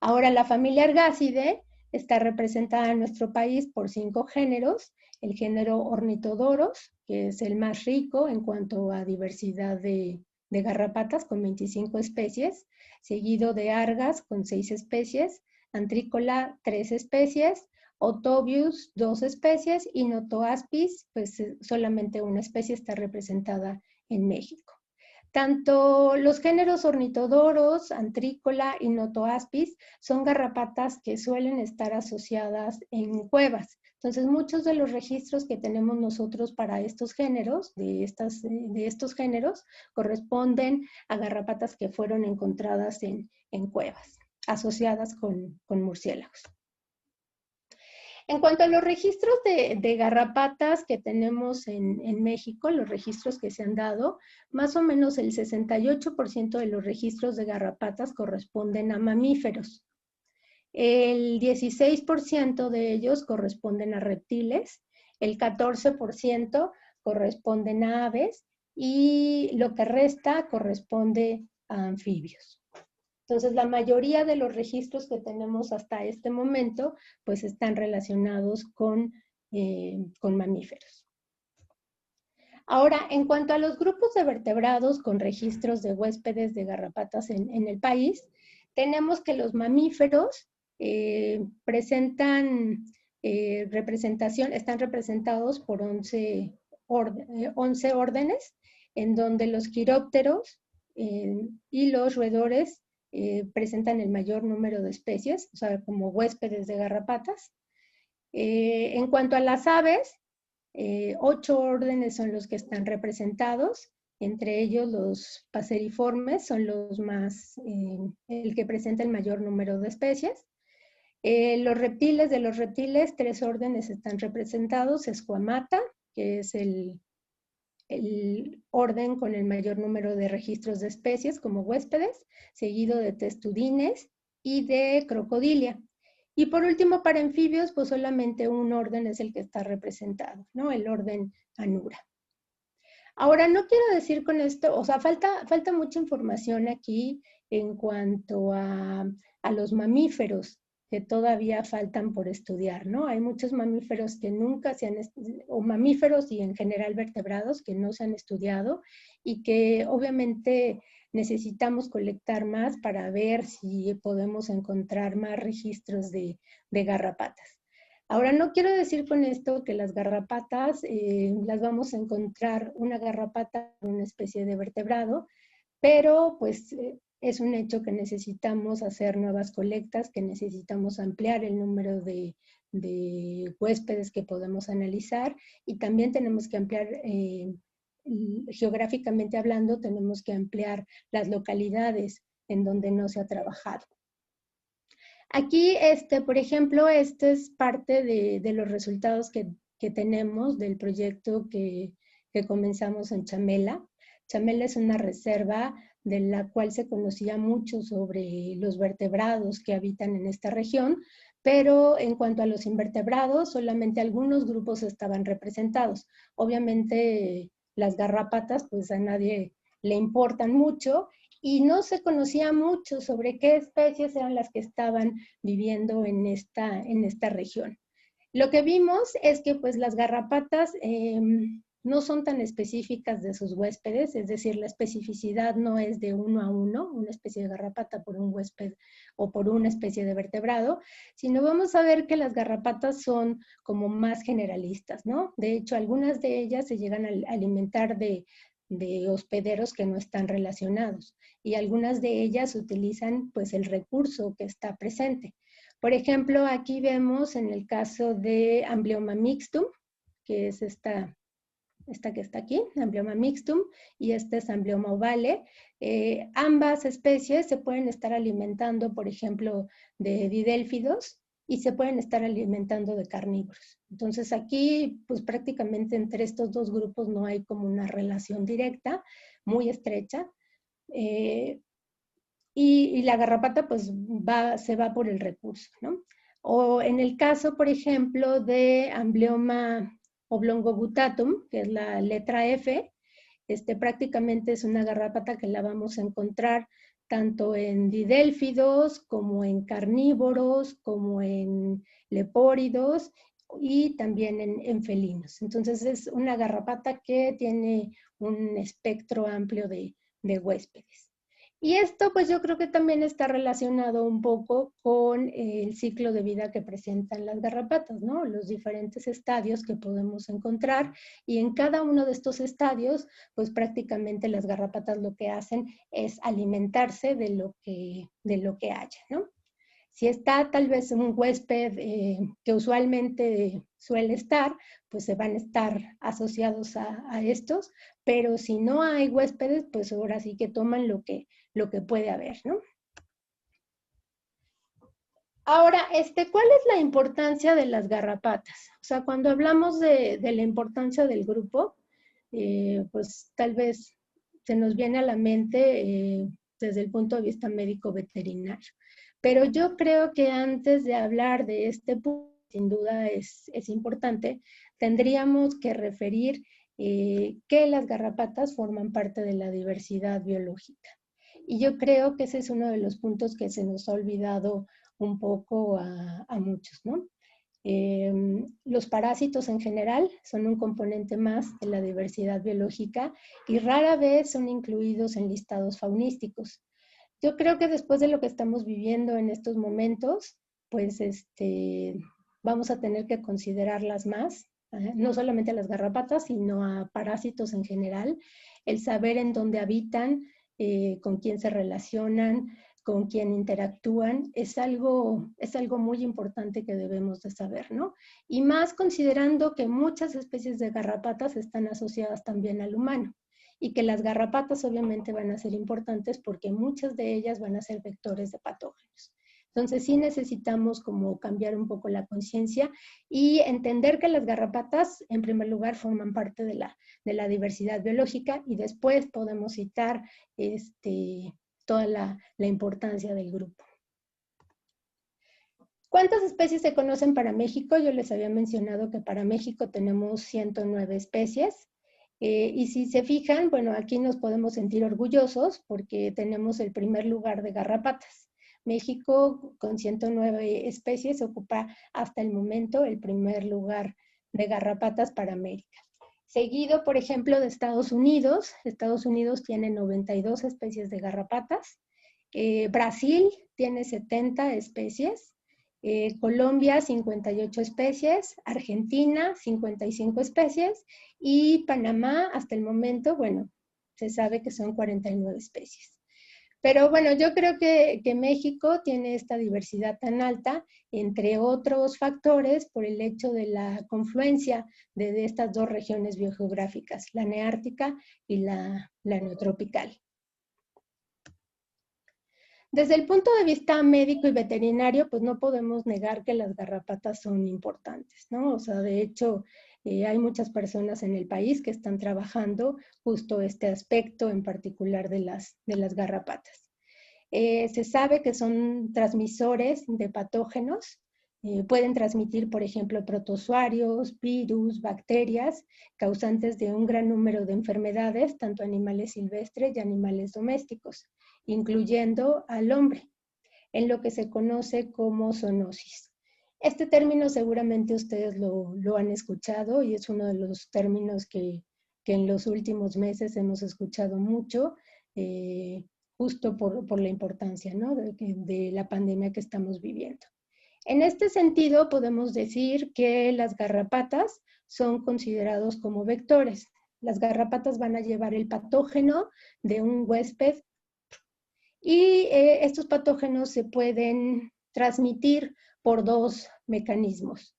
Speaker 3: Ahora, la familia Ergácidae está representada en nuestro país por 5 géneros. El género Ornithodoros, que es el más rico en cuanto a diversidad de garrapatas, con 25 especies, seguido de Argas, con 6 especies, Antrícola, 3 especies, Otobius, 2 especies, y Notoaspis, pues solamente una especie está representada en México. Tanto los géneros Ornithodoros, Antrícola y Notoaspis son garrapatas que suelen estar asociadas en cuevas. Entonces, muchos de los registros que tenemos nosotros para estos géneros, de estos géneros, corresponden a garrapatas que fueron encontradas en cuevas, asociadas con murciélagos. En cuanto a los registros de garrapatas que tenemos en México, los registros que se han dado, más o menos el 68% de los registros de garrapatas corresponden a mamíferos. El 16% de ellos corresponden a reptiles, el 14% corresponden a aves y lo que resta corresponde a anfibios. Entonces, la mayoría de los registros que tenemos hasta este momento, pues están relacionados con mamíferos. Ahora, en cuanto a los grupos de vertebrados con registros de huéspedes de garrapatas en el país, tenemos que los mamíferos presentan representación, están representados por 11 órdenes, en donde los quirópteros y los roedores presentan el mayor número de especies, o sea, como huéspedes de garrapatas. En cuanto a las aves, 8 órdenes son los que están representados, entre ellos los paseriformes son los más, el que presenta el mayor número de especies. Los reptiles, de los reptiles, 3 órdenes están representados, Squamata, que es el orden con el mayor número de registros de especies como huéspedes, seguido de testudines y de crocodilia. Y por último, para anfibios, pues solamente un orden es el que está representado, ¿no? El orden Anura. Ahora, no quiero decir con esto, o sea, falta mucha información aquí en cuanto a los mamíferos que todavía faltan por estudiar, ¿no? Hay muchos mamíferos que nunca se han, o mamíferos y en general vertebrados que no se han estudiado y que obviamente necesitamos colectar más para ver si podemos encontrar más registros de garrapatas. Ahora, no quiero decir con esto que las garrapatas las vamos a encontrar una garrapata, una especie de vertebrado, pero pues es un hecho que necesitamos hacer nuevas colectas, que necesitamos ampliar el número de huéspedes que podemos analizar y también tenemos que ampliar, geográficamente hablando, tenemos que ampliar las localidades en donde no se ha trabajado. Aquí, por ejemplo, este es parte de los resultados que tenemos del proyecto que comenzamos en Chamela. Chamela es una reserva de la cual se conocía mucho sobre los vertebrados que habitan en esta región, pero en cuanto a los invertebrados, solamente algunos grupos estaban representados. Obviamente, las garrapatas, pues a nadie le importan mucho, y no se conocía mucho sobre qué especies eran las que estaban viviendo en esta región. Lo que vimos es que pues las garrapatas no son tan específicas de sus huéspedes, es decir, la especificidad no es de 1 a 1, una especie de garrapata por un huésped o por una especie de vertebrado, sino vamos a ver que las garrapatas son como más generalistas, ¿no? De hecho, algunas de ellas se llegan a alimentar de hospederos que no están relacionados y algunas de ellas utilizan pues el recurso que está presente. Por ejemplo, aquí vemos en el caso de Amblyomma mixtum, que es esta que está aquí, Amblyomma mixtum, y esta es Amblyomma ovale. Ambas especies se pueden estar alimentando, por ejemplo, de didélfidos y se pueden estar alimentando de carnívoros. Entonces aquí, pues prácticamente entre estos dos grupos no hay como una relación directa, muy estrecha, y la garrapata pues se va por el recurso, ¿no? O en el caso, por ejemplo, de Amblyomma oblongobutatum, que es la letra F, prácticamente es una garrapata que la vamos a encontrar tanto en didélfidos como en carnívoros, como en lepóridos y también en felinos. Entonces es una garrapata que tiene un espectro amplio de huéspedes. Y esto pues yo creo que también está relacionado un poco con el ciclo de vida que presentan las garrapatas, ¿no? Los diferentes estadios que podemos encontrar, y en cada uno de estos estadios pues prácticamente las garrapatas lo que hacen es alimentarse de lo que haya, ¿no? Si está tal vez un huésped que usualmente suele estar, pues se van a estar asociados a estos, pero si no hay huéspedes, pues ahora sí que toman lo que puede haber, ¿no? Ahora, ¿cuál es la importancia de las garrapatas? O sea, cuando hablamos de la importancia del grupo, pues tal vez se nos viene a la mente desde el punto de vista médico veterinario. Pero yo creo que antes de hablar de este punto, sin duda es importante, tendríamos que referir que las garrapatas forman parte de la diversidad biológica. Y yo creo que ese es uno de los puntos que se nos ha olvidado un poco a muchos, ¿no? Los parásitos en general son un componente más de la diversidad biológica y rara vez son incluidos en listados faunísticos. Yo creo que después de lo que estamos viviendo en estos momentos, pues vamos a tener que considerarlas más, no solamente a las garrapatas, sino a parásitos en general, el saber en dónde habitan, con quién se relacionan, con quién interactúan, es algo muy importante que debemos de saber, ¿no? Y más considerando que muchas especies de garrapatas están asociadas también al humano, y que las garrapatas obviamente van a ser importantes porque muchas de ellas van a ser vectores de patógenos. Entonces sí necesitamos como cambiar un poco la conciencia y entender que las garrapatas en primer lugar forman parte de la diversidad biológica, y después podemos citar toda la importancia del grupo. ¿Cuántas especies se conocen para México? Yo les había mencionado que para México tenemos 109 especies. Y si se fijan, bueno, aquí nos podemos sentir orgullosos porque tenemos el primer lugar de garrapatas. México, con 109 especies, ocupa hasta el momento el primer lugar de garrapatas para América. Seguido, por ejemplo, de Estados Unidos. Estados Unidos tiene 92 especies de garrapatas. Brasil tiene 70 especies. Colombia, 58 especies, Argentina, 55 especies, y Panamá, hasta el momento, bueno, se sabe que son 49 especies. Pero bueno, yo creo que México tiene esta diversidad tan alta, entre otros factores, por el hecho de la confluencia de estas dos regiones biogeográficas, la neártica y la neotropical. Desde el punto de vista médico y veterinario, pues no podemos negar que las garrapatas son importantes, ¿no? O sea, de hecho, hay muchas personas en el país que están trabajando justo este aspecto en particular de las garrapatas. Se sabe que son transmisores de patógenos, pueden transmitir, por ejemplo, protozoarios, virus, bacterias, causantes de un gran número de enfermedades, tanto animales silvestres y animales domésticos, incluyendo al hombre, en lo que se conoce como zoonosis. Este término seguramente ustedes lo han escuchado y es uno de los términos que en los últimos meses hemos escuchado mucho, justo por la importancia, ¿no?, de la pandemia que estamos viviendo. En este sentido, podemos decir que las garrapatas son considerados como vectores. Las garrapatas van a llevar el patógeno de un huésped y estos patógenos se pueden transmitir por dos mecanismos.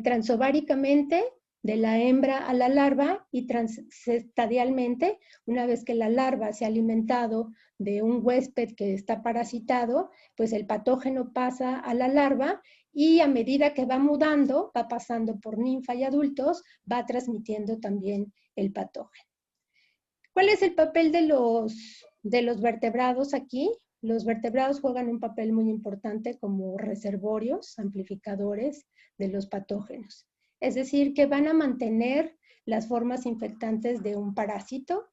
Speaker 3: Transováricamente, de la hembra a la larva, y transestadialmente, una vez que la larva se ha alimentado de un huésped que está parasitado, pues el patógeno pasa a la larva y a medida que va mudando, va pasando por ninfa y adultos, va transmitiendo también el patógeno. ¿Cuál es el papel de los vertebrados aquí? Los vertebrados juegan un papel muy importante como reservorios, amplificadores de los patógenos. Es decir, que van a mantener las formas infectantes de un parásito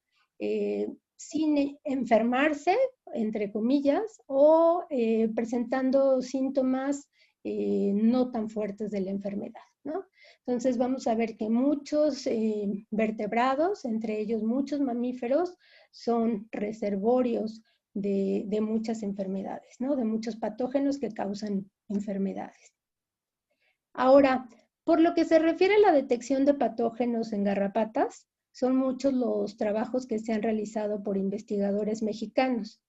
Speaker 3: sin enfermarse, entre comillas, o presentando síntomas no tan fuertes de la enfermedad, ¿no? Entonces vamos a ver que muchos vertebrados, entre ellos muchos mamíferos, son reservorios de muchas enfermedades, ¿no? De muchos patógenos que causan enfermedades. Ahora, por lo que se refiere a la detección de patógenos en garrapatas, son muchos los trabajos que se han realizado por investigadores mexicanos.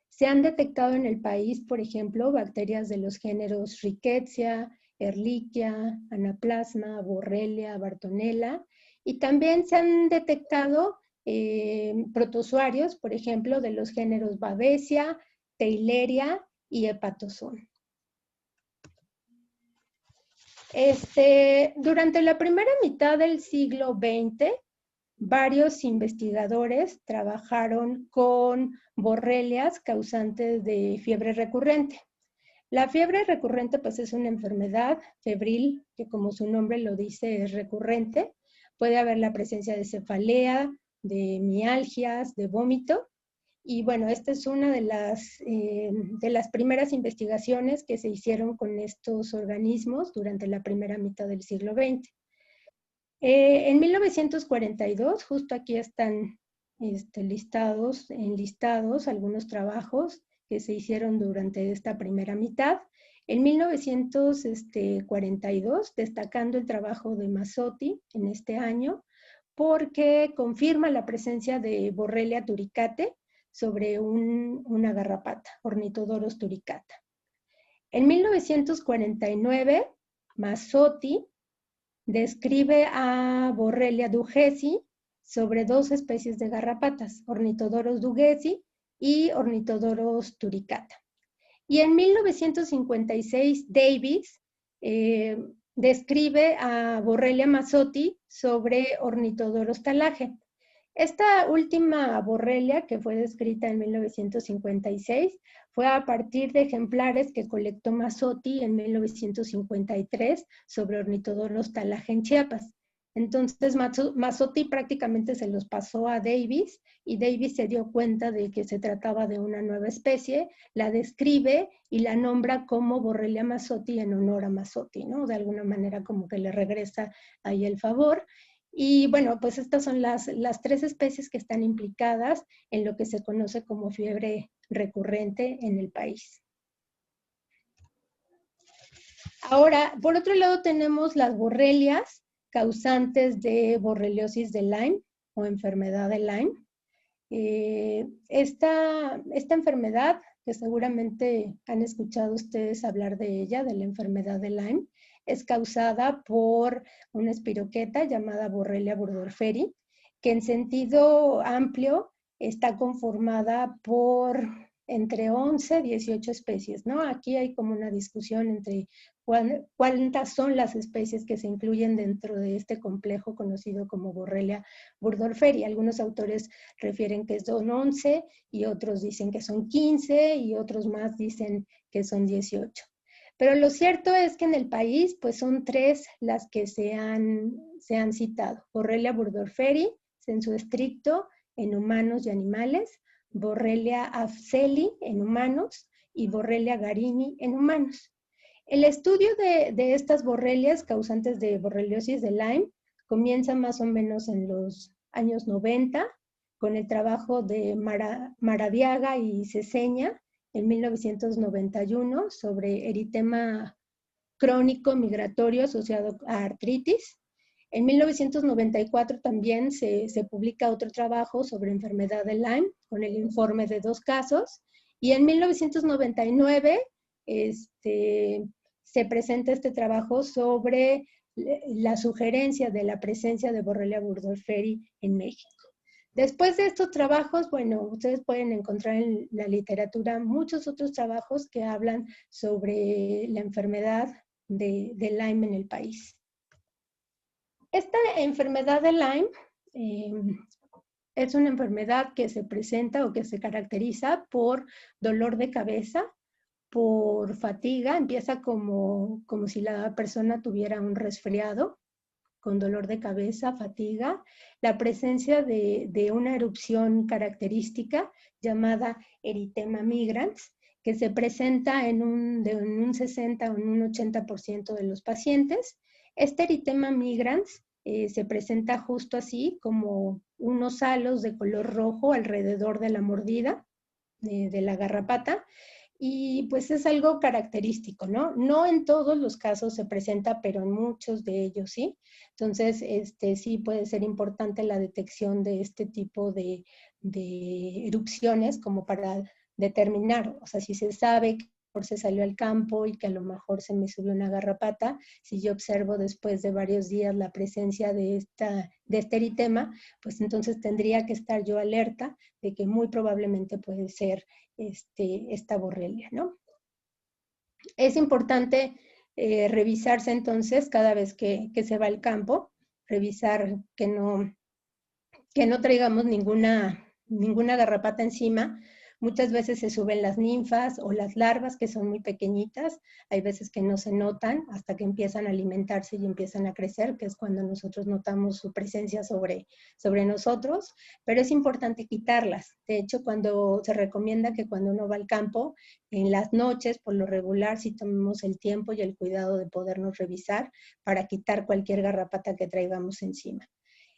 Speaker 3: Se han detectado en el país, por ejemplo, bacterias de los géneros Rickettsia, Ehrlichia, Anaplasma, Borrelia, Bartonella, y también se han detectado protozoarios, por ejemplo, de los géneros Babesia, Theileria y Hepatozón. Durante la primera mitad del siglo XX, varios investigadores trabajaron con borrelias causantes de fiebre recurrente. La fiebre recurrente pues es una enfermedad febril que, como su nombre lo dice, es recurrente. Puede haber la presencia de cefalea, de mialgias, de vómito. Y bueno, esta es una de las primeras investigaciones que se hicieron con estos organismos durante la primera mitad del siglo XX. En 1942, justo aquí están listados algunos trabajos que se hicieron durante esta primera mitad. En 1942, destacando el trabajo de Mazzotti en este año, porque confirma la presencia de Borrelia turicate sobre una garrapata, Ornithodorus turicata. En 1949, Mazzotti describe a Borrelia dugesi sobre dos especies de garrapatas, Ornithodorus dugesi y Ornithodorus turicata. Y en 1956, Davis describe a Borrelia mazzotti sobre Ornithodorus thalaje. Esta última borrelia, que fue descrita en 1956, fue a partir de ejemplares que colectó Mazzotti en 1953 sobre Ornithodorus thalaje en Chiapas. Entonces Mazzotti prácticamente se los pasó a Davis y Davis se dio cuenta de que se trataba de una nueva especie, la describe y la nombra como Borrelia mazzotti en honor a Mazzotti, ¿no? De alguna manera como que le regresa ahí el favor. Y bueno, pues estas son las tres especies que están implicadas en lo que se conoce como fiebre recurrente en el país. Ahora, por otro lado tenemos las borrelias causantes de borreliosis de Lyme o enfermedad de Lyme. Esta enfermedad, que seguramente han escuchado ustedes hablar de ella, de la enfermedad de Lyme, es causada por una espiroqueta llamada Borrelia burgdorferi, que en sentido amplio está conformada por entre 11 y 18 especies, ¿no? Aquí hay como una discusión entre cuántas son las especies que se incluyen dentro de este complejo conocido como Borrelia burgdorferi. Algunos autores refieren que son 11 y otros dicen que son 15 y otros más dicen que son 18. Pero lo cierto es que en el país pues son 3 las que se han citado. Borrelia burgdorferi, sensu estricto, en humanos y animales, Borrelia afzeli en humanos y Borrelia garini en humanos. El estudio de estas borrelias causantes de borreliosis de Lyme comienza más o menos en los años 90 con el trabajo de Maradiaga y Ceseña en 1991 sobre eritema crónico migratorio asociado a artritis. En 1994 también se publica otro trabajo sobre enfermedad de Lyme con el informe de 2 casos. Y en 1999 se presenta este trabajo sobre la sugerencia de la presencia de Borrelia burgdorferi en México. Después de estos trabajos, bueno, ustedes pueden encontrar en la literatura muchos otros trabajos que hablan sobre la enfermedad de Lyme en el país. Esta enfermedad de Lyme es una enfermedad que se presenta o que se caracteriza por dolor de cabeza, por fatiga, empieza como si la persona tuviera un resfriado, con dolor de cabeza, fatiga, la presencia de una erupción característica llamada eritema migrans, que se presenta en un 60 o en un 80% de los pacientes. Este eritema migrans se presenta justo así, como unos halos de color rojo alrededor de la mordida de la garrapata, y pues es algo característico, ¿no? No en todos los casos se presenta, pero en muchos de ellos sí. Entonces, sí puede ser importante la detección de este tipo de erupciones como para determinar, o sea, si se sabe que se salió al campo y que a lo mejor se me subió una garrapata, si yo observo después de varios días la presencia de este eritema, pues entonces tendría que estar yo alerta de que muy probablemente puede ser esta borrelia, ¿no? Es importante revisarse entonces cada vez que se va al campo, revisar que no traigamos ninguna garrapata encima. Muchas veces se suben las ninfas o las larvas, que son muy pequeñitas. Hay veces que no se notan hasta que empiezan a alimentarse y empiezan a crecer, que es cuando nosotros notamos su presencia sobre nosotros. Pero es importante quitarlas. De hecho, cuando se recomienda que cuando uno va al campo, en las noches, por lo regular, sí tomemos el tiempo y el cuidado de podernos revisar para quitar cualquier garrapata que traigamos encima.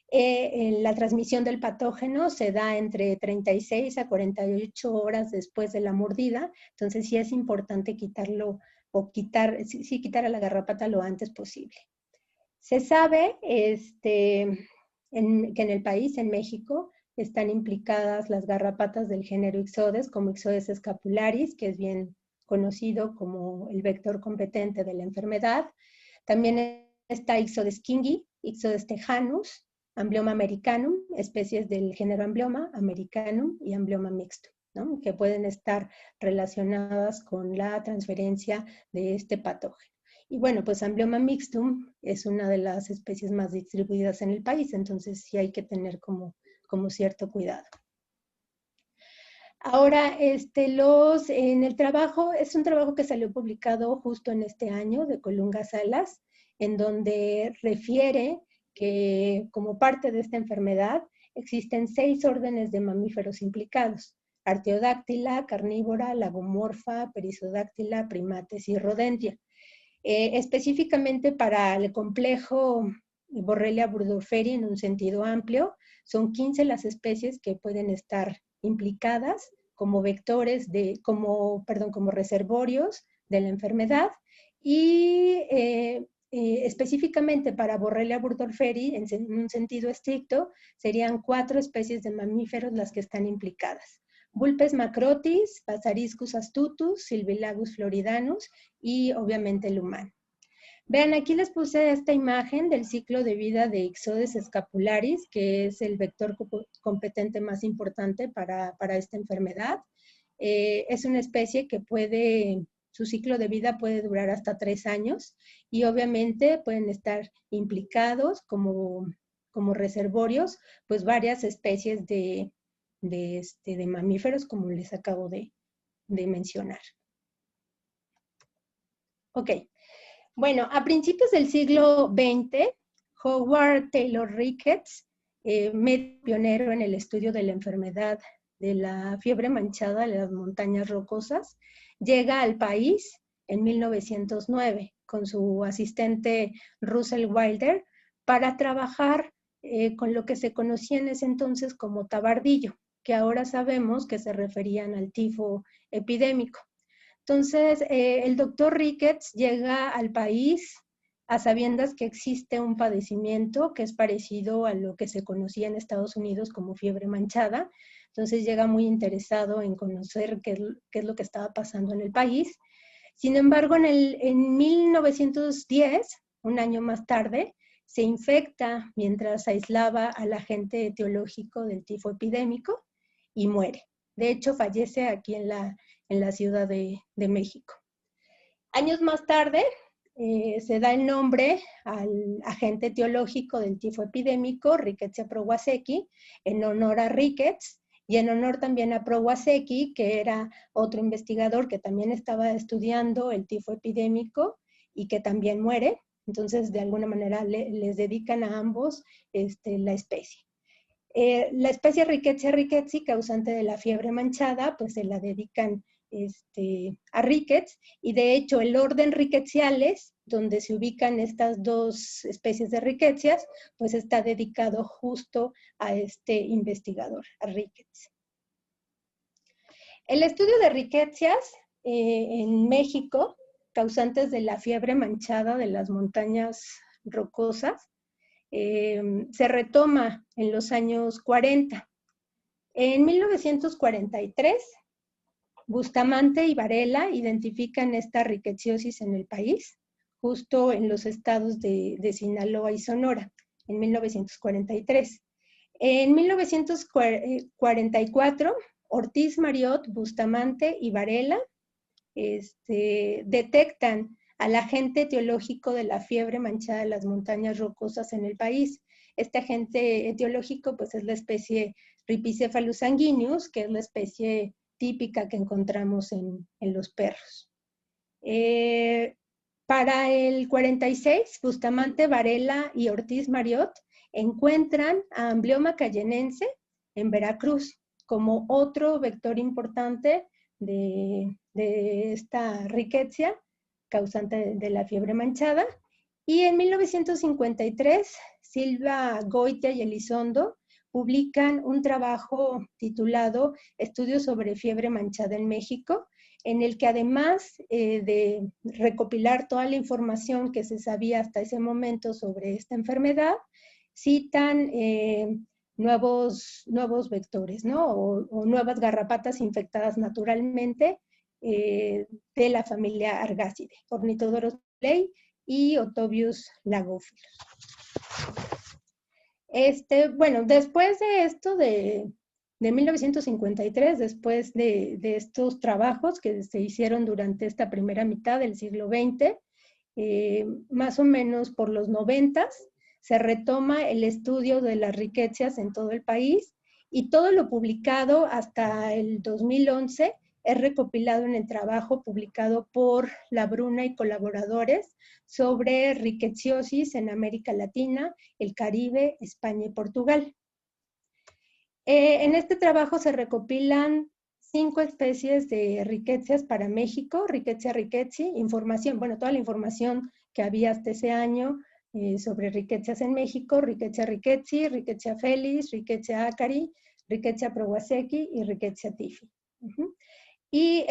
Speaker 3: La transmisión del patógeno se da entre 36 a 48 horas después de la mordida, entonces sí es importante quitarlo o quitar a la garrapata lo antes posible. Se sabe que en el país, en México, están implicadas las garrapatas del género Ixodes, como Ixodes scapularis, que es bien conocido como el vector competente de la enfermedad. También está Ixodes kingi, Ixodes tejanus, Amblyoma americanum, especies del género Amblyoma americanum y Amblyoma mixtum, ¿no? Que pueden estar relacionadas con la transferencia de este patógeno. Y bueno, pues Amblyoma mixtum es una de las especies más distribuidas en el país, entonces sí hay que tener como cierto cuidado. Ahora, en el trabajo, es un trabajo que salió publicado justo en este año de Colunga Salas, en donde refiere que como parte de esta enfermedad existen 6 órdenes de mamíferos implicados: Artiodáctila, carnívora, lagomorfa, perisodáctila, primates y rodentia. Específicamente para el complejo Borrelia burgdorferi en un sentido amplio, son 15 las especies que pueden estar implicadas como vectores como reservorios de la enfermedad, y específicamente para Borrelia burgdorferi, en un sentido estricto, serían 4 especies de mamíferos las que están implicadas: Vulpes macrotis, Basariscus astutus, Silvilagus floridanus y obviamente el humano. Vean, aquí les puse esta imagen del ciclo de vida de Ixodes scapularis, que es el vector competente más importante para esta enfermedad. Es una especie que su ciclo de vida puede durar hasta 3 años y obviamente pueden estar implicados como reservorios, pues varias especies de mamíferos, como les acabo de mencionar. Ok. Bueno, a principios del siglo XX, Howard Taylor Ricketts, médico pionero en el estudio de la enfermedad de la fiebre manchada de las montañas rocosas, llega al país en 1909 con su asistente Russell Wilder para trabajar con lo que se conocía en ese entonces como tabardillo, que ahora sabemos que se referían al tifo epidémico. Entonces, el doctor Ricketts llega al país a sabiendas que existe un padecimiento que es parecido a lo que se conocía en Estados Unidos como fiebre manchada. Entonces llega muy interesado en conocer qué es lo que estaba pasando en el país. Sin embargo, en 1910, un año más tarde, se infecta mientras aislaba al agente etiológico del tifo epidémico y muere. De hecho, fallece aquí en la Ciudad de México. Años más tarde, se da el nombre al agente etiológico del tifo epidémico, Rickettsia prowazekii, en honor a Ricketts, y en honor también a Prowazekii, que era otro investigador que también estaba estudiando el tifo epidémico y que también muere. Entonces, de alguna manera les dedican a ambos la especie. La especie Rickettsia rickettsii, causante de la fiebre manchada, pues se la dedican a Ricketts, y de hecho el orden Rickettsiales, donde se ubican estas dos especies de Rickettsias, pues está dedicado justo a este investigador, a Ricketts. El estudio de Rickettsias en México, causantes de la fiebre manchada de las montañas rocosas, se retoma en los años 40. En 1943, Bustamante y Varela identifican esta rickettsiosis en el país, justo en los estados de Sinaloa y Sonora, en 1943. En 1944, Ortiz Mariot, Bustamante y Varela detectan al agente etiológico de la fiebre manchada de las montañas rocosas en el país. Este agente etiológico pues, es la especie Rhipicephalus sanguineus, que es la especie típica que encontramos en los perros. Para el 46, Bustamante, Varela y Ortiz Mariot encuentran a Amblyomma cayennense en Veracruz como otro vector importante de esta rickettsia causante de la fiebre manchada. Y en 1953, Silva, Goitia y Elizondo publican un trabajo titulado Estudios sobre fiebre manchada en México, en el que además de recopilar toda la información que se sabía hasta ese momento sobre esta enfermedad, citan nuevos vectores, ¿no? o nuevas garrapatas infectadas naturalmente de la familia Argácide, Ornithodoros ley y Otobius lagophyllus. Bueno, después de esto de 1953, después de estos trabajos que se hicieron durante esta primera mitad del siglo XX, más o menos por los 90s, se retoma el estudio de las rickettsias en todo el país, y todo lo publicado hasta el 2011 es recopilado en el trabajo publicado por Labruna y colaboradores sobre rickettsiosis en América Latina, el Caribe, España y Portugal. En este trabajo se recopilan 5 especies de rickettsias para México, Rickettsia rickettsii, información, bueno, toda la información que había hasta ese año sobre rickettsias en México, Rickettsia rickettsii, Rickettsia felis, Rickettsia acari, Rickettsia prowazekii y Rickettsia typhi. Y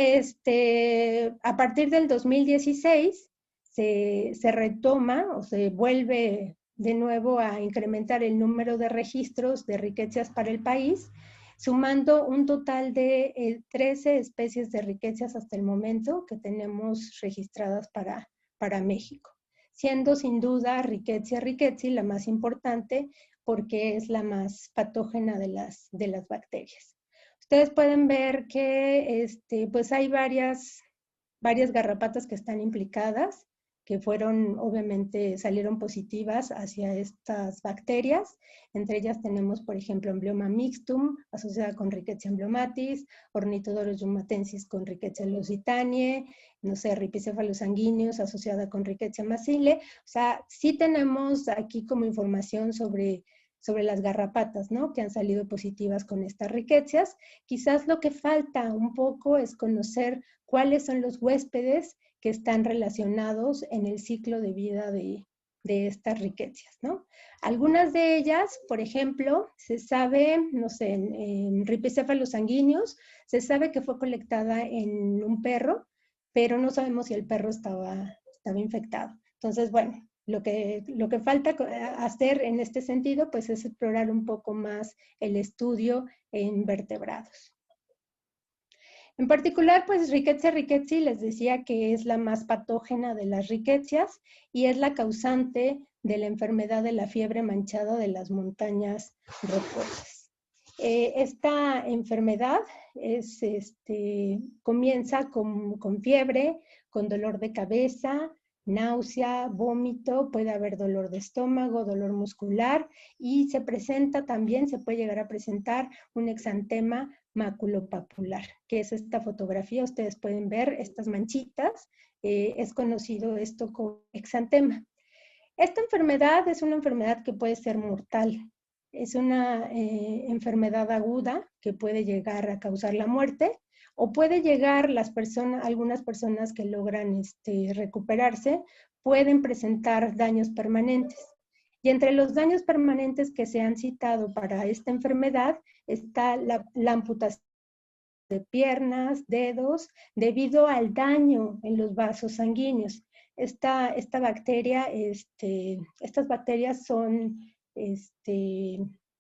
Speaker 3: a partir del 2016 se retoma o se vuelve de nuevo a incrementar el número de registros de rickettsias para el país, sumando un total de 13 especies de rickettsias hasta el momento que tenemos registradas para México, siendo sin duda Rickettsia rickettsii la más importante porque es la más patógena de las bacterias. Ustedes pueden ver que pues hay varias garrapatas que están implicadas, que obviamente salieron positivas hacia estas bacterias. Entre ellas tenemos, por ejemplo, Amblyomma mixtum, asociada con Rickettsia amblyommatis, Ornithodoros yummatensis con Rickettsia lusitaniae, no sé, Rhipicephalus sanguineus, asociada con Rickettsia macile. O sea, sí tenemos aquí como información sobre las garrapatas, ¿no? Que han salido positivas con estas rickettsias. Quizás lo que falta un poco es conocer cuáles son los huéspedes que están relacionados en el ciclo de vida de estas rickettsias, ¿no? Algunas de ellas, por ejemplo, se sabe, no sé, en Rhipicephalus sanguineus, se sabe que fue colectada en un perro, pero no sabemos si el perro estaba infectado. Entonces, bueno, lo que falta hacer en este sentido, pues es explorar un poco más el estudio en vertebrados. En particular, pues Rickettsia rickettsii les decía que es la más patógena de las rickettsias y es la causante de la enfermedad de la fiebre manchada de las montañas rocosas. Esta enfermedad comienza con fiebre, con dolor de cabeza, náusea, vómito, puede haber dolor de estómago, dolor muscular, y se puede llegar a presentar un exantema maculopapular, que es esta fotografía. Ustedes pueden ver estas manchitas, es conocido esto como exantema. Esta enfermedad es una enfermedad que puede ser mortal. Es una enfermedad aguda que puede llegar a causar la muerte o puede llegar algunas personas que logran recuperarse pueden presentar daños permanentes. Y entre los daños permanentes que se han citado para esta enfermedad está la amputación de piernas, dedos, debido al daño en los vasos sanguíneos. Esta bacteria, estas bacterias son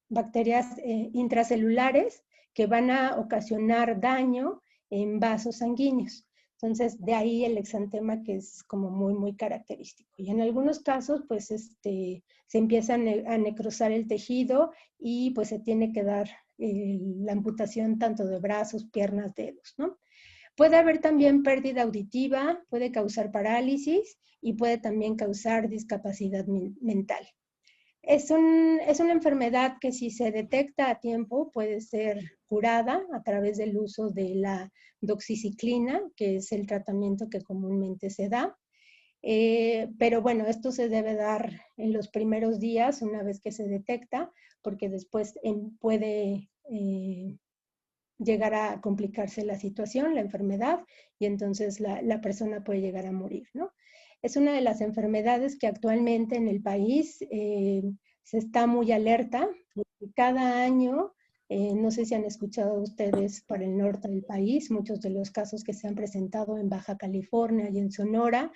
Speaker 3: bacterias intracelulares que van a ocasionar daño en vasos sanguíneos. Entonces, de ahí el exantema, que es como muy, muy característico. Y en algunos casos, pues, se empieza a necrosar el tejido y pues se tiene que dar la amputación tanto de brazos, piernas, dedos, ¿no? Puede haber también pérdida auditiva, puede causar parálisis y puede también causar discapacidad mental. Es una enfermedad que si se detecta a tiempo puede ser curada a través del uso de la doxiciclina, que es el tratamiento que comúnmente se da. Pero bueno, esto se debe dar en los primeros días una vez que se detecta, porque después puede llegar a complicarse la situación, la enfermedad, y entonces la persona puede llegar a morir, ¿no? Es una de las enfermedades que actualmente en el país se está muy alerta. Cada año, no sé si han escuchado ustedes para el norte del país, muchos de los casos que se han presentado en Baja California y en Sonora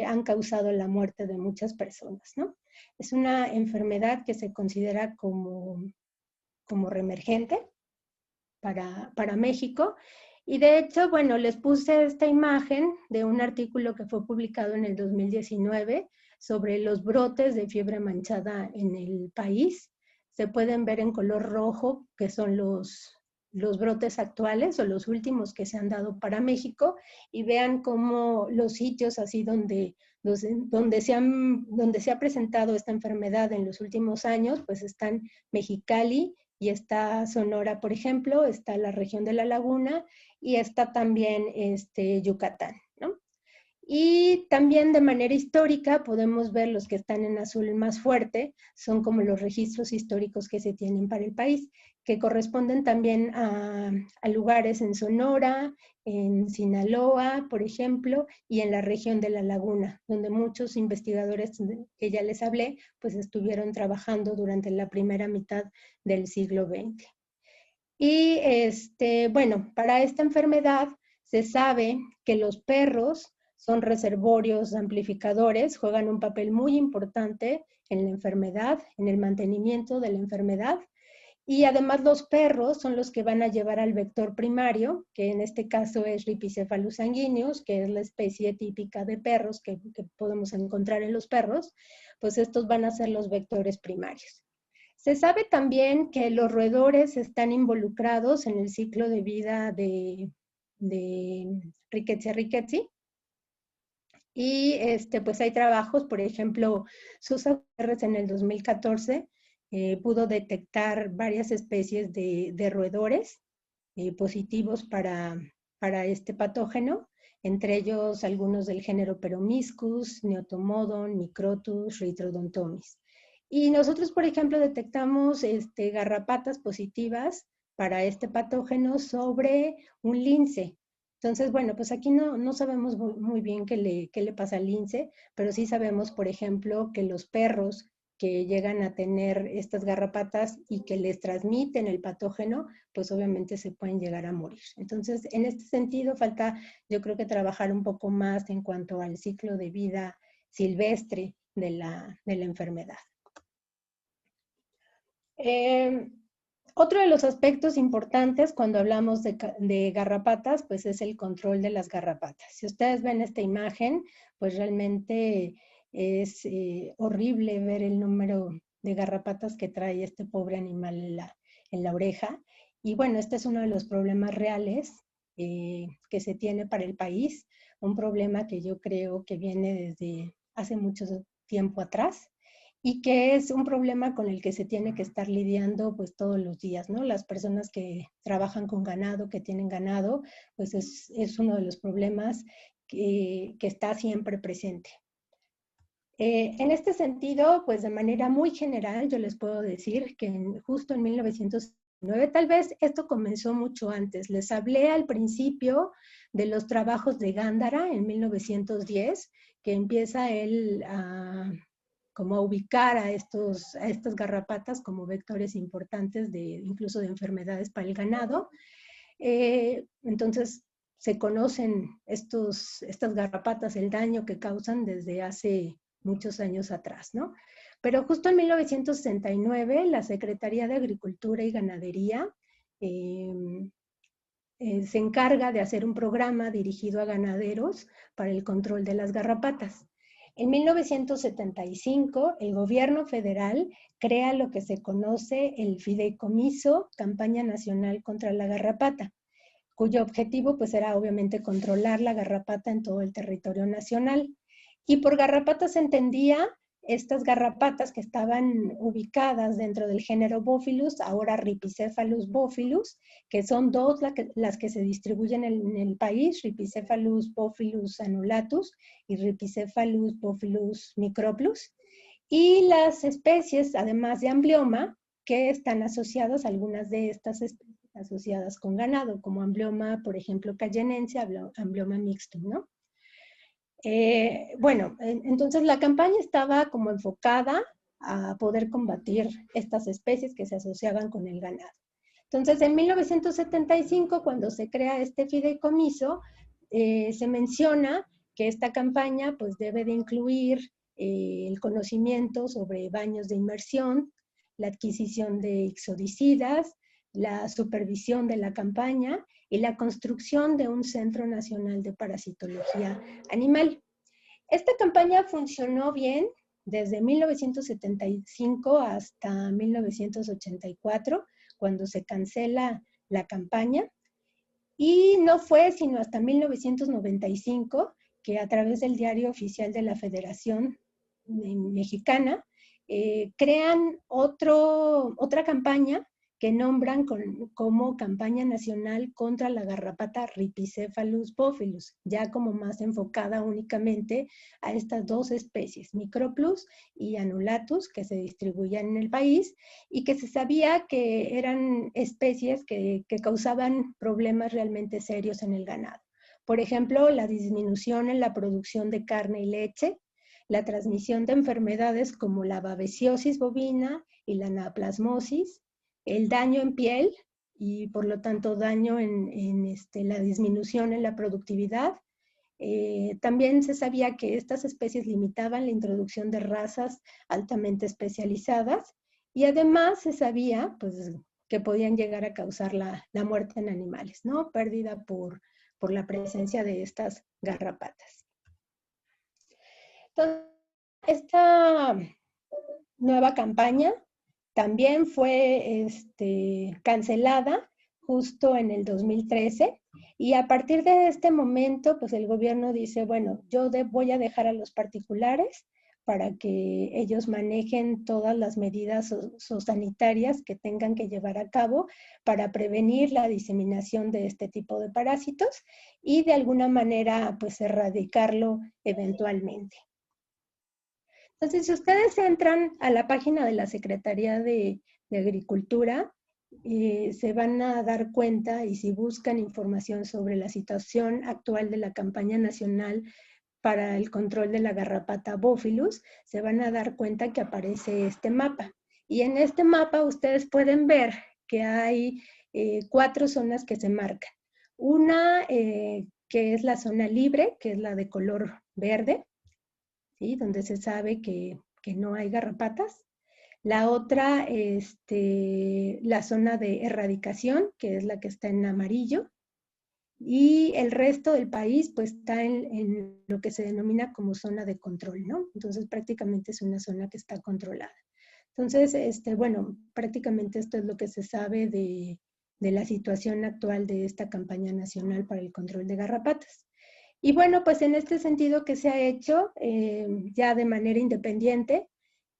Speaker 3: han causado la muerte de muchas personas, ¿no? Es una enfermedad que se considera como reemergente para México. Y de hecho, bueno, les puse esta imagen de un artículo que fue publicado en el 2019 sobre los brotes de fiebre manchada en el país. Se pueden ver en color rojo, que son los brotes actuales o los últimos que se han dado para México, y vean cómo los sitios así donde se ha presentado esta enfermedad en los últimos años, pues están Mexicali, y está Sonora, por ejemplo, está la región de la Laguna y está también Yucatán, ¿no? Y también de manera histórica podemos ver los que están en azul más fuerte, son como los registros históricos que se tienen para el país, que corresponden también a lugares en Sonora, en Sinaloa, por ejemplo, y en la región de la Laguna, donde muchos investigadores que ya les hablé, pues estuvieron trabajando durante la primera mitad del siglo XX. Y bueno, para esta enfermedad se sabe que los perros son reservorios amplificadores, juegan un papel muy importante en la enfermedad, en el mantenimiento de la enfermedad. Y además los perros son los que van a llevar al vector primario, que en este caso es Ripicephalus sanguineus, que es la especie típica de perros que podemos encontrar en los perros, pues estos van a ser los vectores primarios. Se sabe también que los roedores están involucrados en el ciclo de vida de Rickettsia rickettsii. Y pues hay trabajos, por ejemplo, Susan Gutiérrez en el 2014 pudo detectar varias especies de roedores positivos para este patógeno, entre ellos algunos del género Peromyscus, Neotomodon, Microtus, Ritrodontomis. Y nosotros, por ejemplo, detectamos garrapatas positivas para este patógeno sobre un lince. Entonces, bueno, pues aquí no sabemos muy bien qué le pasa al lince, pero sí sabemos, por ejemplo, que los perros que llegan a tener estas garrapatas y que les transmiten el patógeno, pues obviamente se pueden llegar a morir. Entonces, en este sentido, falta, yo creo que trabajar un poco más en cuanto al ciclo de vida silvestre de la enfermedad. Otro de los aspectos importantes cuando hablamos de garrapatas, pues es el control de las garrapatas. Si ustedes ven esta imagen, pues realmente es horrible ver el número de garrapatas que trae este pobre animal en la oreja. Y bueno, este es uno de los problemas reales que se tiene para el país, un problema que yo creo que viene desde hace mucho tiempo atrás, y que es un problema con el que se tiene que estar lidiando pues todos los días, ¿no? Las personas que trabajan con ganado, que tienen ganado, pues es uno de los problemas que está siempre presente. En este sentido, pues de manera muy general, yo les puedo decir que justo en 1909, tal vez esto comenzó mucho antes. Les hablé al principio de los trabajos de Gándara en 1910, que empieza él como a ubicar a estas garrapatas como vectores importantes incluso de enfermedades para el ganado. Entonces, se conocen estas garrapatas, el daño que causan desde hace muchos años atrás, ¿no? Pero justo en 1969, la Secretaría de Agricultura y Ganadería se encarga de hacer un programa dirigido a ganaderos para el control de las garrapatas. En 1975, el gobierno federal crea lo que se conoce el Fideicomiso Campaña Nacional contra la Garrapata, cuyo objetivo pues era obviamente controlar la garrapata en todo el territorio nacional. Y por garrapata se entendía estas garrapatas que estaban ubicadas dentro del género Bophyllus, ahora Rhipicephalus bophyllus, que son dos las que se distribuyen en el país, Rhipicephalus bophyllus annulatus y Rhipicephalus bophyllus microplus. Y las especies, además de Amblyomma, que están asociadas, algunas de estas especies asociadas con ganado, como Amblyomma, por ejemplo, cayennense, Amblyomma mixtum, ¿no? Bueno, entonces la campaña estaba como enfocada a poder combatir estas especies que se asociaban con el ganado. Entonces, en 1975, cuando se crea este fideicomiso, se menciona que esta campaña pues debe de incluir el conocimiento sobre baños de inmersión, la adquisición de ixodicidas, la supervisión de la campaña y la construcción de un Centro Nacional de Parasitología Animal. Esta campaña funcionó bien desde 1975 hasta 1984, cuando se cancela la campaña, y no fue sino hasta 1995 que a través del Diario Oficial de la Federación Mexicana crean otra campaña que nombran como Campaña Nacional contra la Garrapata Rhipicephalus bophyllus, ya como más enfocada únicamente a estas dos especies, Microplus y Annulatus, que se distribuían en el país y que se sabía que eran especies que causaban problemas realmente serios en el ganado. Por ejemplo, la disminución en la producción de carne y leche, la transmisión de enfermedades como la babesiosis bovina y la anaplasmosis, el daño en piel y por lo tanto daño en la disminución en la productividad. También se sabía que estas especies limitaban la introducción de razas altamente especializadas y además se sabía pues, que podían llegar a causar la muerte en animales, ¿no? Pérdida por la presencia de estas garrapatas. Entonces, esta nueva campaña también fue cancelada justo en el 2013 y a partir de este momento, pues el gobierno dice, bueno, yo voy a dejar a los particulares para que ellos manejen todas las medidas sanitarias que tengan que llevar a cabo para prevenir la diseminación de este tipo de parásitos y de alguna manera, pues erradicarlo eventualmente. Entonces, si ustedes entran a la página de la Secretaría de Agricultura, se van a dar cuenta y si buscan información sobre la situación actual de la campaña nacional para el control de la garrapata Bophyllus, se van a dar cuenta que aparece este mapa. Y en este mapa ustedes pueden ver que hay 4 zonas que se marcan. Una que es la zona libre, que es la de color verde, ¿sí? Donde se sabe que no hay garrapatas. La otra, la zona de erradicación, que es la que está en amarillo. Y el resto del país, pues, está en lo que se denomina como zona de control, ¿no? Entonces, prácticamente es una zona que está controlada. Entonces, bueno, prácticamente esto es lo que se sabe de la situación actual de esta campaña nacional para el control de garrapatas. Y bueno, pues en este sentido que se ha hecho ya de manera independiente,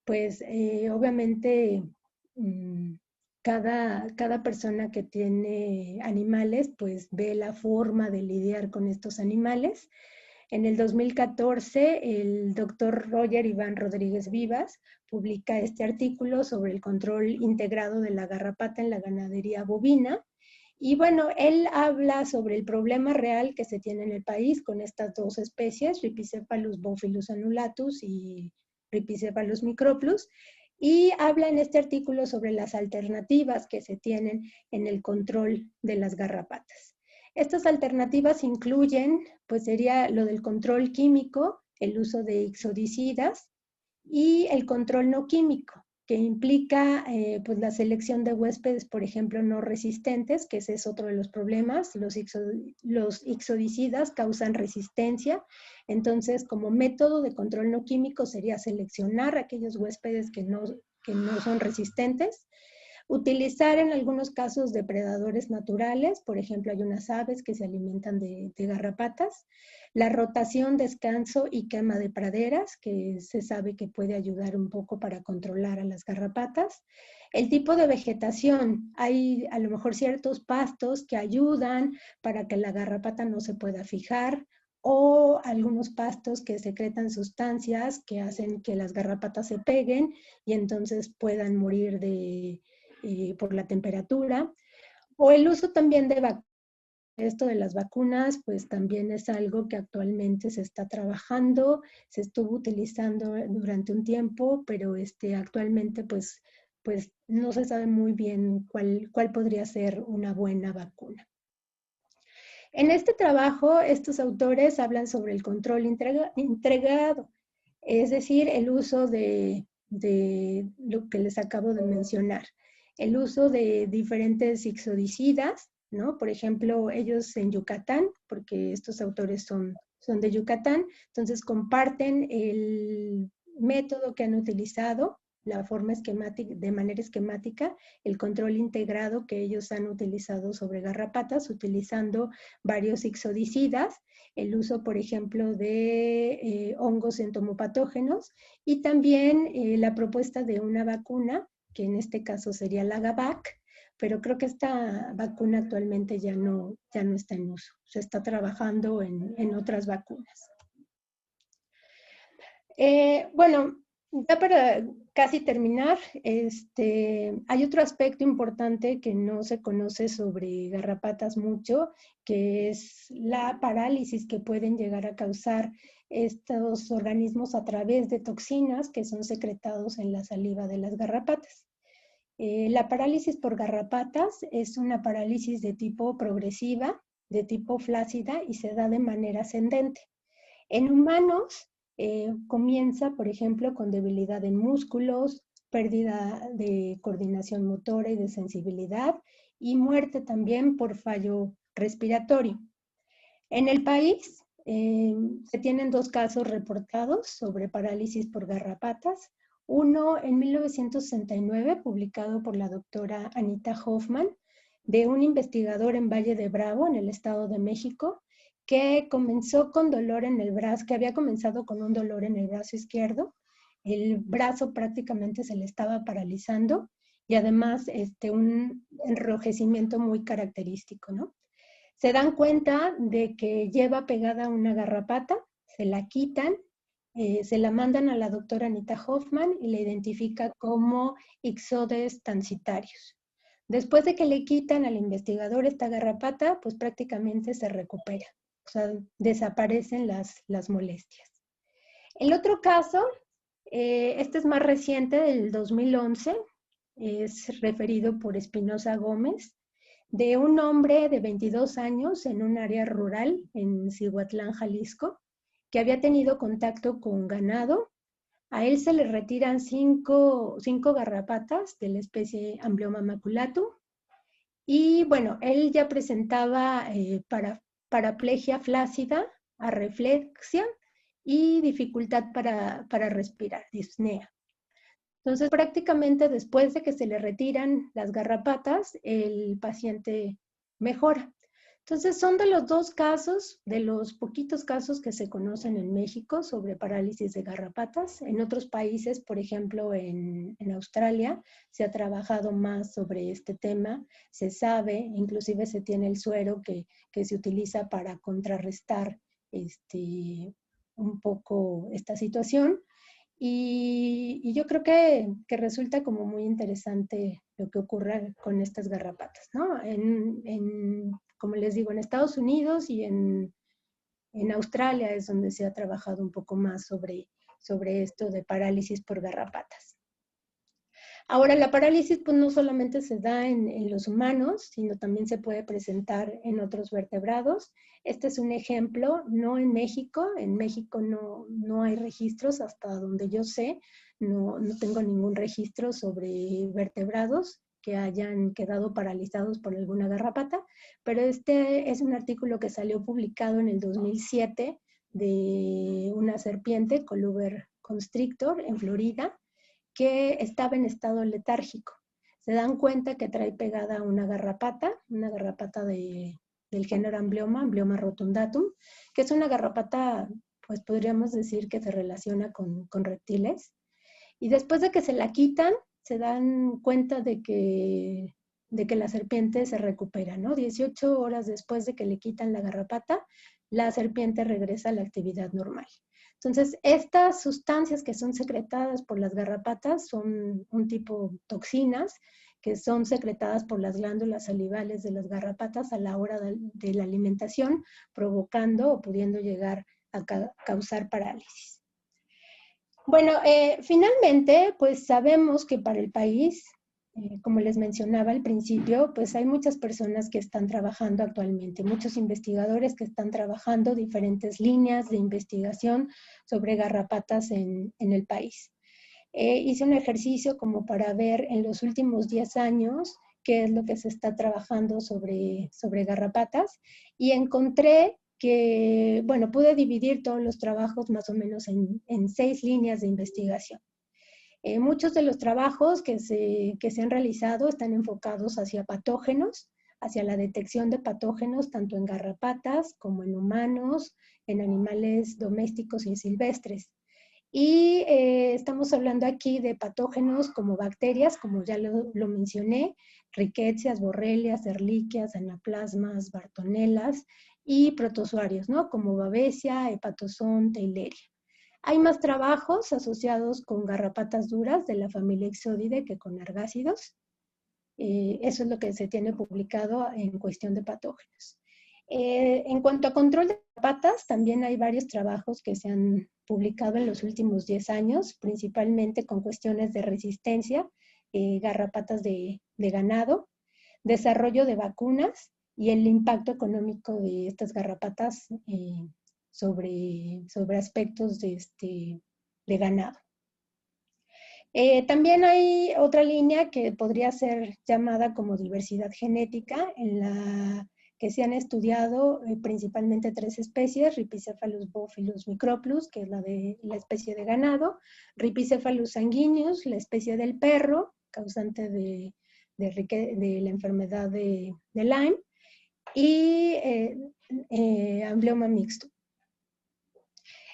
Speaker 3: pues obviamente cada persona que tiene animales, pues ve la forma de lidiar con estos animales. En el 2014, el doctor Roger Iván Rodríguez Vivas publica este artículo sobre el control integrado de la garrapata en la ganadería bovina. Y bueno, él habla sobre el problema real que se tiene en el país con estas dos especies, Rhipicephalus bophyllus annulatus y Rhipicephalus microplus, y habla en este artículo sobre las alternativas que se tienen en el control de las garrapatas. Estas alternativas incluyen, pues sería lo del control químico, el uso de ixodicidas y el control no químico, que implica pues la selección de huéspedes, por ejemplo, no resistentes, que ese es otro de los problemas. Los ixodicidas causan resistencia, entonces como método de control no químico sería seleccionar aquellos huéspedes que no son resistentes. Utilizar en algunos casos depredadores naturales, por ejemplo, hay unas aves que se alimentan de garrapatas. La rotación, descanso y quema de praderas, que se sabe que puede ayudar un poco para controlar a las garrapatas. El tipo de vegetación, hay a lo mejor ciertos pastos que ayudan para que la garrapata no se pueda fijar, o algunos pastos que secretan sustancias que hacen que las garrapatas se peguen y entonces puedan morir por la temperatura, o el uso también de vacunas. Esto de las vacunas, pues también es algo que actualmente se está trabajando, se estuvo utilizando durante un tiempo, pero actualmente pues no se sabe muy bien cuál podría ser una buena vacuna. En este trabajo, estos autores hablan sobre el control integrado, es decir, el uso de lo que les acabo de mencionar. El uso de diferentes ixodicidas, ¿no? Por ejemplo, ellos en Yucatán, porque estos autores son de Yucatán, entonces comparten el método que han utilizado, la forma esquemática, de manera esquemática, el control integrado que ellos han utilizado sobre garrapatas, utilizando varios ixodicidas, el uso, por ejemplo, de hongos entomopatógenos y también la propuesta de una vacuna, que en este caso sería la Agavac, pero creo que esta vacuna actualmente ya no está en uso. Se está trabajando en otras vacunas. Bueno, ya para casi terminar, hay otro aspecto importante que no se conoce sobre garrapatas mucho, que es la parálisis que pueden llegar a causar estos organismos a través de toxinas que son secretados en la saliva de las garrapatas. La parálisis por garrapatas es una parálisis de tipo progresiva, de tipo flácida y se da de manera ascendente. En humanos comienza, por ejemplo, con debilidad en músculos, pérdida de coordinación motora y de sensibilidad y muerte también por fallo respiratorio. En el país se tienen 2 casos reportados sobre parálisis por garrapatas. Uno en 1969, publicado por la doctora Anita Hoffman, de un investigador en Valle de Bravo, en el Estado de México, que comenzó con dolor en el brazo, que había comenzado con un dolor en el brazo izquierdo. El brazo prácticamente se le estaba paralizando y además un enrojecimiento muy característico, ¿no? Se dan cuenta de que lleva pegada una garrapata, se la quitan, se la mandan a la doctora Anita Hoffman y la identifica como Ixodes tansitarius. Después de que le quitan al investigador esta garrapata, pues prácticamente se recupera, o sea, desaparecen las molestias. El otro caso, este es más reciente, del 2011, es referido por Espinosa Gómez, de un hombre de 22 años en un área rural en Cihuatlán, Jalisco, que había tenido contacto con ganado. A él se le retiran cinco garrapatas de la especie Amblyomma maculatum. Y bueno, él ya presentaba paraplegia flácida, arreflexia y dificultad para respirar, disnea. Entonces, prácticamente después de que se le retiran las garrapatas, el paciente mejora. Entonces, son de los 2 casos, de los poquitos casos que se conocen en México sobre parálisis de garrapatas. En otros países, por ejemplo, en Australia, se ha trabajado más sobre este tema. Se sabe, inclusive se tiene el suero que se utiliza para contrarrestar un poco esta situación. Y yo creo que resulta como muy interesante lo que ocurre con estas garrapatas, ¿no? Como les digo, en Estados Unidos y en Australia es donde se ha trabajado un poco más sobre esto de parálisis por garrapatas. Ahora, la parálisis pues no solamente se da en los humanos, sino también se puede presentar en otros vertebrados. Este es un ejemplo, no en México no hay registros hasta donde yo sé, no tengo ningún registro sobre vertebrados que hayan quedado paralizados por alguna garrapata, pero este es un artículo que salió publicado en el 2007 de una serpiente, Coluber constrictor, en Florida, que estaba en estado letárgico. Se dan cuenta que trae pegada una garrapata del género Amblyoma rotundatum, que es una garrapata, pues podríamos decir que se relaciona con reptiles. Y después de que se la quitan, se dan cuenta de que la serpiente se recupera, ¿no? 18 horas después de que le quitan la garrapata, la serpiente regresa a la actividad normal. Entonces, estas sustancias que son secretadas por las garrapatas son un tipo toxinas que son secretadas por las glándulas salivales de las garrapatas a la hora de la alimentación, provocando o pudiendo llegar a causar parálisis. Bueno, finalmente, pues sabemos que para el país, como les mencionaba al principio, pues hay muchas personas que están trabajando actualmente, muchos investigadores que están trabajando diferentes líneas de investigación sobre garrapatas en el país. Hice un ejercicio como para ver en los últimos 10 años qué es lo que se está trabajando sobre garrapatas y encontré que, bueno, pude dividir todos los trabajos más o menos en 6 líneas de investigación. Muchos de los trabajos que se han realizado están enfocados hacia patógenos, hacia la detección de patógenos tanto en garrapatas como en humanos, en animales domésticos y silvestres. Y estamos hablando aquí de patógenos como bacterias, como ya lo mencioné, rickettsias, borrelias, ehrlichias, anaplasmas, bartonelas y protozoarios, ¿no? Como babesia, hepatozón, theileria. Hay más trabajos asociados con garrapatas duras de la familia Ixodidae que con argácidos. Eso es lo que se tiene publicado en cuestión de patógenos. En cuanto a control de garrapatas, también hay varios trabajos que se han publicado en los últimos 10 años, principalmente con cuestiones de resistencia, garrapatas de ganado, desarrollo de vacunas y el impacto económico de estas garrapatas sobre aspectos de ganado. También hay otra línea que podría ser llamada como diversidad genética, en la que se han estudiado principalmente 3 especies, Rhipicephalus bophilus microplus, que es la especie de ganado, Rhipicephalus sanguineus, la especie del perro, causante de la enfermedad de Lyme, y Amblyoma mixtum.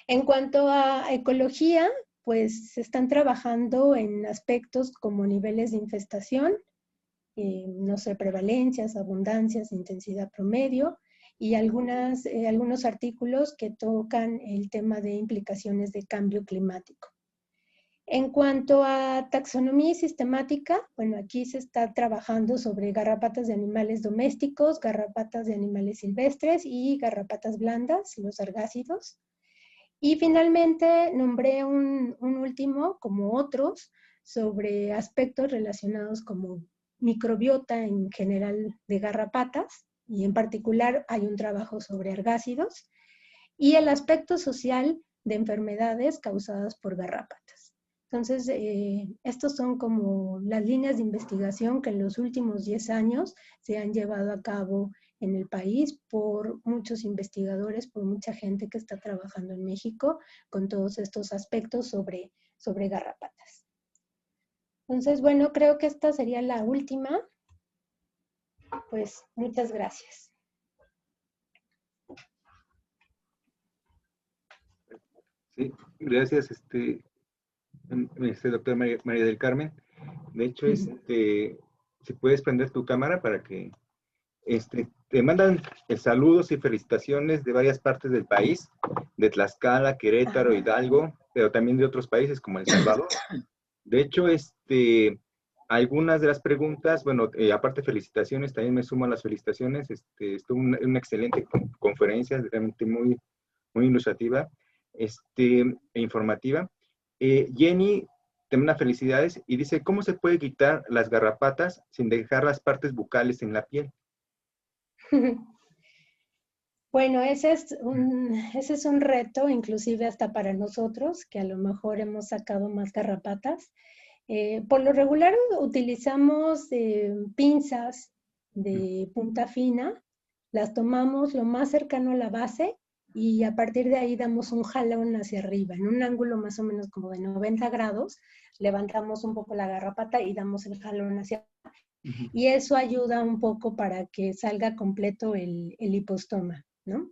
Speaker 3: En cuanto a ecología, pues se están trabajando en aspectos como niveles de infestación, no sé, prevalencias, abundancias, intensidad promedio, y algunos artículos que tocan el tema de implicaciones de cambio climático. En cuanto a taxonomía sistemática, bueno, aquí se está trabajando sobre garrapatas de animales domésticos, garrapatas de animales silvestres y garrapatas blandas, los argácidos. Y finalmente nombré un último, como otros, sobre aspectos relacionados como microbiota en general de garrapatas, y en particular hay un trabajo sobre argácidos, y el aspecto social de enfermedades causadas por garrapatas. Entonces, estos son como las líneas de investigación que en los últimos 10 años se han llevado a cabo en el país por muchos investigadores, por mucha gente que está trabajando en México con todos estos aspectos sobre garrapatas. Entonces, bueno, creo que esta sería la última. Pues, muchas gracias.
Speaker 1: Sí, gracias, doctora María del Carmen. De hecho, si puedes prender tu cámara para que Te mandan saludos y felicitaciones de varias partes del país, de Tlaxcala, Querétaro,
Speaker 3: Ajá.
Speaker 1: Hidalgo, pero también de otros países como El Salvador. De hecho, algunas de las preguntas, bueno, aparte de felicitaciones, también me sumo a las felicitaciones. Estuvo una excelente conferencia, realmente muy, muy ilustrativa e informativa. Jenny, también unas felicidades, y dice, ¿cómo se puede quitar las garrapatas sin dejar las partes bucales en la piel?
Speaker 3: Bueno, ese es un reto, inclusive hasta para nosotros, que a lo mejor hemos sacado más garrapatas. Por lo regular utilizamos pinzas de punta fina, las tomamos lo más cercano a la base y a partir de ahí damos un jalón hacia arriba, en un ángulo más o menos como de 90 grados, levantamos un poco la garrapata y damos el jalón hacia arriba. Y eso ayuda un poco para que salga completo el hipostoma, ¿no?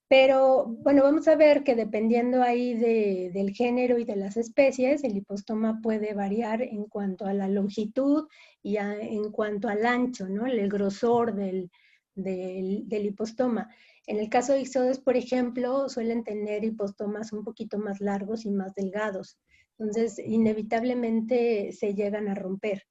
Speaker 3: Pero bueno, vamos a ver que dependiendo ahí del género y de las especies, el hipostoma puede variar en cuanto a la longitud y en cuanto al ancho, ¿no? El grosor del hipostoma. En el caso de ixodes, por ejemplo, suelen tener hipostomas un poquito más largos y más delgados. Entonces, inevitablemente se llegan a romper.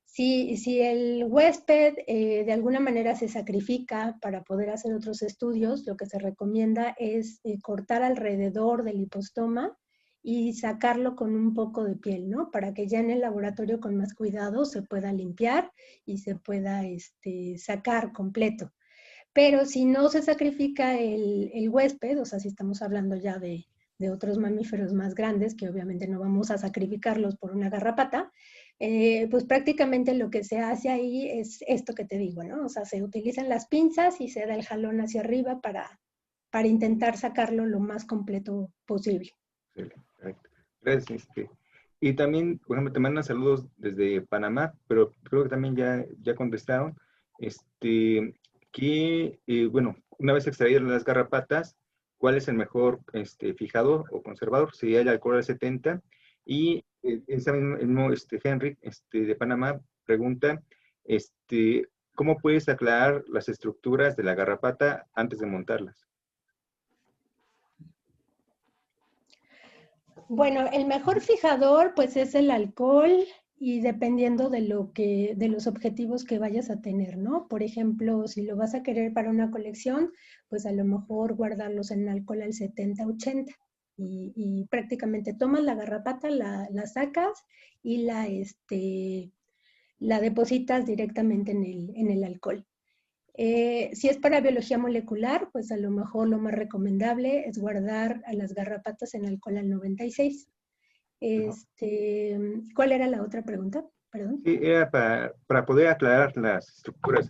Speaker 3: Si el huésped de alguna manera se sacrifica para poder hacer otros estudios, lo que se recomienda es cortar alrededor del hipostoma y sacarlo con un poco de piel, ¿no? Para que ya en el laboratorio con más cuidado se pueda limpiar y se pueda sacar completo. Pero si no se sacrifica el huésped, o sea, si estamos hablando ya de otros mamíferos más grandes, que obviamente no vamos a sacrificarlos por una garrapata, pues prácticamente lo que se hace ahí es esto que te digo, ¿no? O sea, se utilizan las pinzas y se da el jalón hacia arriba para intentar sacarlo lo más completo posible.
Speaker 1: Perfecto. Gracias. Y también, por ejemplo, te mandan saludos desde Panamá, pero creo que también ya contestaron. Bueno, una vez extraídas las garrapatas, ¿cuál es el mejor fijador o conservador? Sería el alcohol al 70. Y el mismo Henry de Panamá pregunta, ¿cómo puedes aclarar las estructuras de la garrapata antes de montarlas?
Speaker 3: Bueno, el mejor fijador pues es el alcohol y dependiendo de de los objetivos que vayas a tener, ¿no? Por ejemplo, si lo vas a querer para una colección, pues a lo mejor guardarlos en alcohol al 70-80 y prácticamente tomas la garrapata, la sacas y la depositas directamente en el alcohol. Si es para biología molecular, pues a lo mejor lo más recomendable es guardar a las garrapatas en alcohol al 96. ¿Cuál era la otra pregunta? Perdón.
Speaker 1: Sí, era para poder aclarar las estructuras.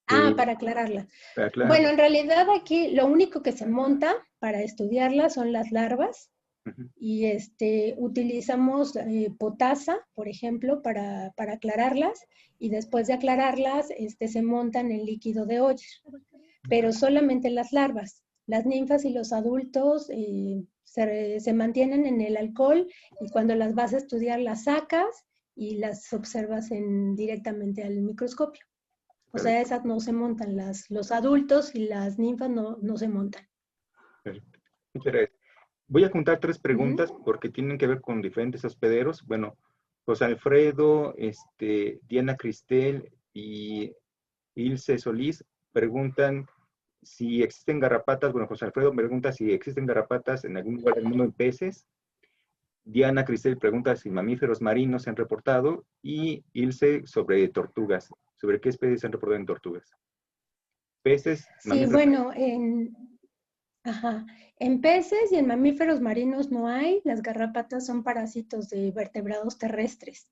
Speaker 3: Para aclararla.
Speaker 1: Para aclarar.
Speaker 3: Bueno, en realidad aquí lo único que se monta para estudiarlas son las larvas. Y utilizamos potasa, por ejemplo, para aclararlas, y después de aclararlas se montan en líquido de Hoyer, pero solamente las larvas. Las ninfas y los adultos se mantienen en el alcohol y cuando las vas a estudiar las sacas y las observas directamente al microscopio. O sea, esas no se montan, los adultos y las ninfas no se montan.
Speaker 1: Perfecto. Muchas gracias. Voy a juntar 3 preguntas porque tienen que ver con diferentes hospederos. Bueno, José Alfredo, Diana Cristel y Ilse Solís preguntan si existen garrapatas. Bueno, José Alfredo pregunta si existen garrapatas en algún lugar del mundo en peces. Diana Cristel pregunta si mamíferos marinos se han reportado. Y Ilse sobre tortugas. ¿Sobre qué especies se han reportado en tortugas? Peces,
Speaker 3: sí, bueno, en peces y en mamíferos marinos no hay. Las garrapatas son parásitos de vertebrados terrestres.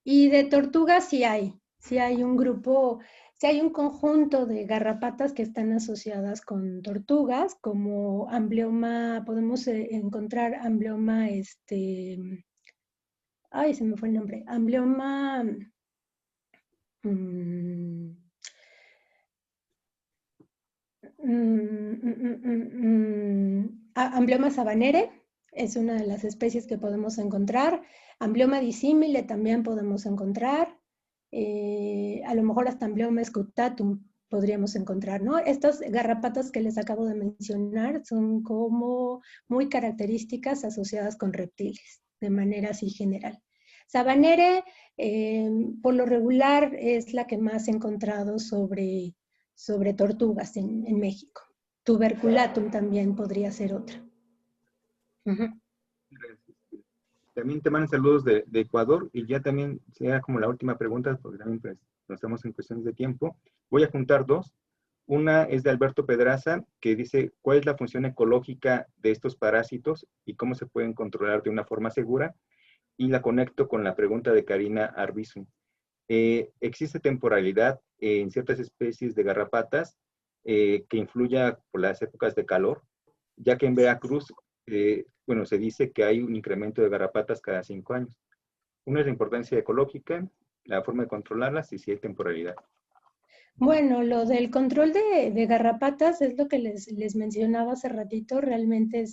Speaker 3: Y de tortugas sí hay. Sí hay un grupo, sí hay un conjunto de garrapatas que están asociadas con tortugas, como Amblyomma, podemos encontrar Amblyomma, ay, se me fue el nombre, Amblyomma, Amblyomma sabanere es una de las especies que podemos encontrar. Amblyomma dissimile también podemos encontrar. A lo mejor hasta Amblyomma scutatum podríamos encontrar, ¿no? Estas garrapatas que les acabo de mencionar son como muy características asociadas con reptiles, de manera así general. Sabanere, por lo regular, es la que más he encontrado sobre tortugas en México. Tuberculatum también podría ser otra.
Speaker 1: También te mandan saludos de Ecuador, y ya también sea como la última pregunta, porque también pues, nos estamos en cuestiones de tiempo. Voy a juntar dos. Una es de Alberto Pedraza, que dice, ¿cuál es la función ecológica de estos parásitos y cómo se pueden controlar de una forma segura? Y la conecto con la pregunta de Karina Arbizu. ¿Existe temporalidad en ciertas especies de garrapatas que influya por las épocas de calor? Ya que en Veracruz, bueno, se dice que hay un incremento de garrapatas cada 5 años. Una es la importancia ecológica, la forma de controlarlas y si hay temporalidad.
Speaker 3: Bueno, lo del control de garrapatas es lo que les mencionaba hace ratito, realmente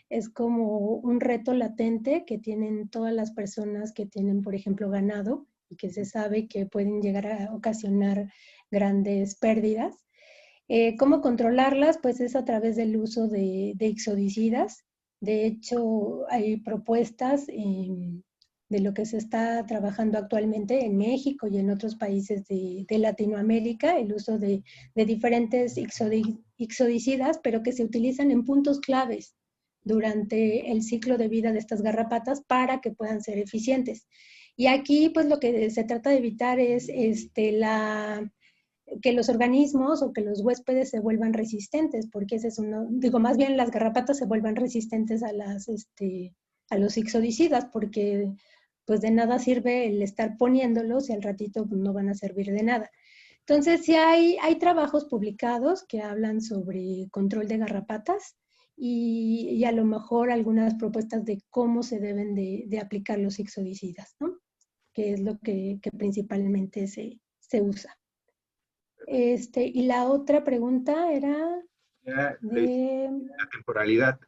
Speaker 3: es como un reto latente que tienen todas las personas que tienen, por ejemplo, ganado y que se sabe que pueden llegar a ocasionar grandes pérdidas. ¿Cómo controlarlas? Pues es a través del uso de ixodicidas. De hecho, hay propuestas de lo que se está trabajando actualmente en México y en otros países de Latinoamérica, el uso de diferentes ixodicidas, pero que se utilizan en puntos claves durante el ciclo de vida de estas garrapatas para que puedan ser eficientes. Y aquí, pues lo que se trata de evitar es que los organismos o que los huéspedes se vuelvan resistentes, porque ese es uno, digo, más bien las garrapatas se vuelvan resistentes a los ixodicidas, porque pues de nada sirve el estar poniéndolos y al ratito no van a servir de nada. Entonces, sí hay trabajos publicados que hablan sobre control de garrapatas y a lo mejor algunas propuestas de cómo se deben de aplicar los ixodicidas, ¿no? Que es lo que principalmente se usa. Y la otra pregunta era de...
Speaker 1: La temporalidad.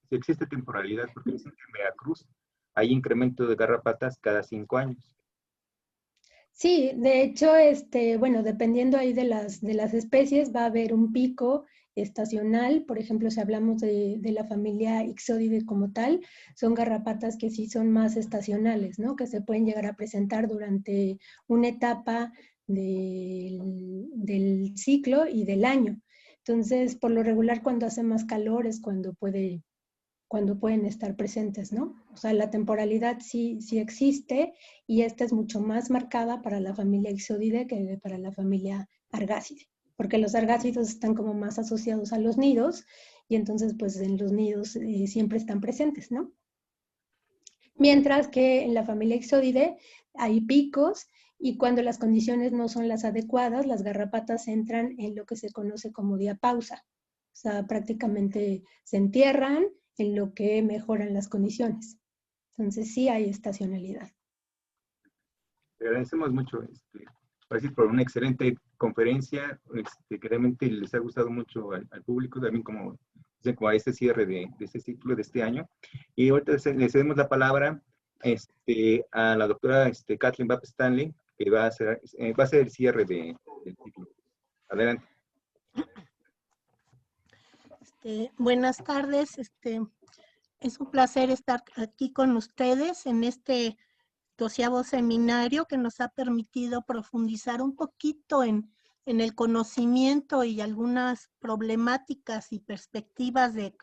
Speaker 1: Si existe temporalidad, porque dicen que en Veracruz hay incremento de garrapatas cada 5 años.
Speaker 3: Sí, de hecho, bueno, dependiendo ahí de las especies, va a haber un pico estacional. Por ejemplo, si hablamos de la familia Ixodidae como tal, son garrapatas que sí son más estacionales, ¿no? Que se pueden llegar a presentar durante una etapa del ciclo y del año. Entonces, por lo regular, cuando hace más calor es cuando pueden estar presentes, ¿no? O sea, la temporalidad sí existe y esta es mucho más marcada para la familia Ixodidae que para la familia Argácide, porque los argácidos están como más asociados a los nidos y entonces pues en los nidos siempre están presentes, ¿no? Mientras que en la familia Ixodidae hay picos y cuando las condiciones no son las adecuadas, las garrapatas entran en lo que se conoce como diapausa. O sea, prácticamente se entierran en lo que mejoran las condiciones. Entonces sí hay estacionalidad.
Speaker 1: Te agradecemos mucho, por una excelente conferencia, que realmente les ha gustado mucho al público, también como a este cierre de este ciclo de este año. Y ahorita le cedemos la palabra a la doctora Kathleen Babb Stanley, que va a ser el cierre del ciclo. Adelante.
Speaker 4: Buenas tardes, es un placer estar aquí con ustedes en este 12º seminario que nos ha permitido profundizar un poquito en el conocimiento y algunas problemáticas y perspectivas de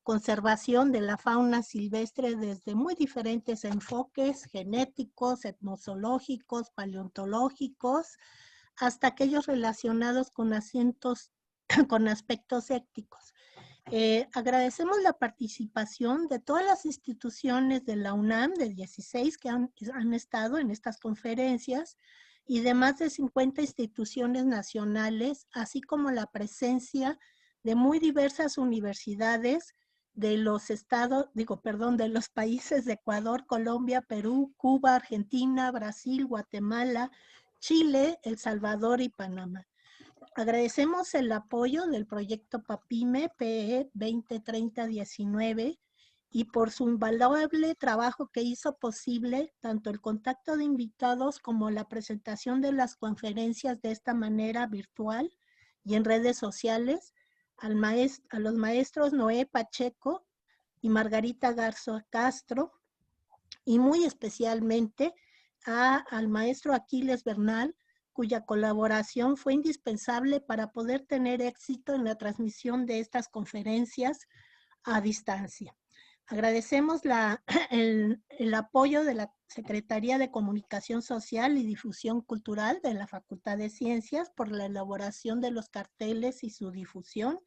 Speaker 4: conservación de la fauna silvestre desde muy diferentes enfoques genéticos, etnozoológicos, paleontológicos, hasta aquellos relacionados con aspectos éticos. Agradecemos la participación de todas las instituciones de la UNAM, de 16 que han estado en estas conferencias, y de más de 50 instituciones nacionales, así como la presencia de muy diversas universidades de los de los países de Ecuador, Colombia, Perú, Cuba, Argentina, Brasil, Guatemala, Chile, El Salvador y Panamá. Agradecemos el apoyo del proyecto PAPIME PE 2030-19 y por su invaluable trabajo que hizo posible tanto el contacto de invitados como la presentación de las conferencias de esta manera virtual y en redes sociales a los maestros Noé Pacheco y Margarita Garza Castro, y muy especialmente al maestro Aquiles Bernal, cuya colaboración fue indispensable para poder tener éxito en la transmisión de estas conferencias a distancia. Agradecemos el apoyo de la Secretaría de Comunicación Social y Difusión Cultural de la Facultad de Ciencias por la elaboración de los carteles y su difusión,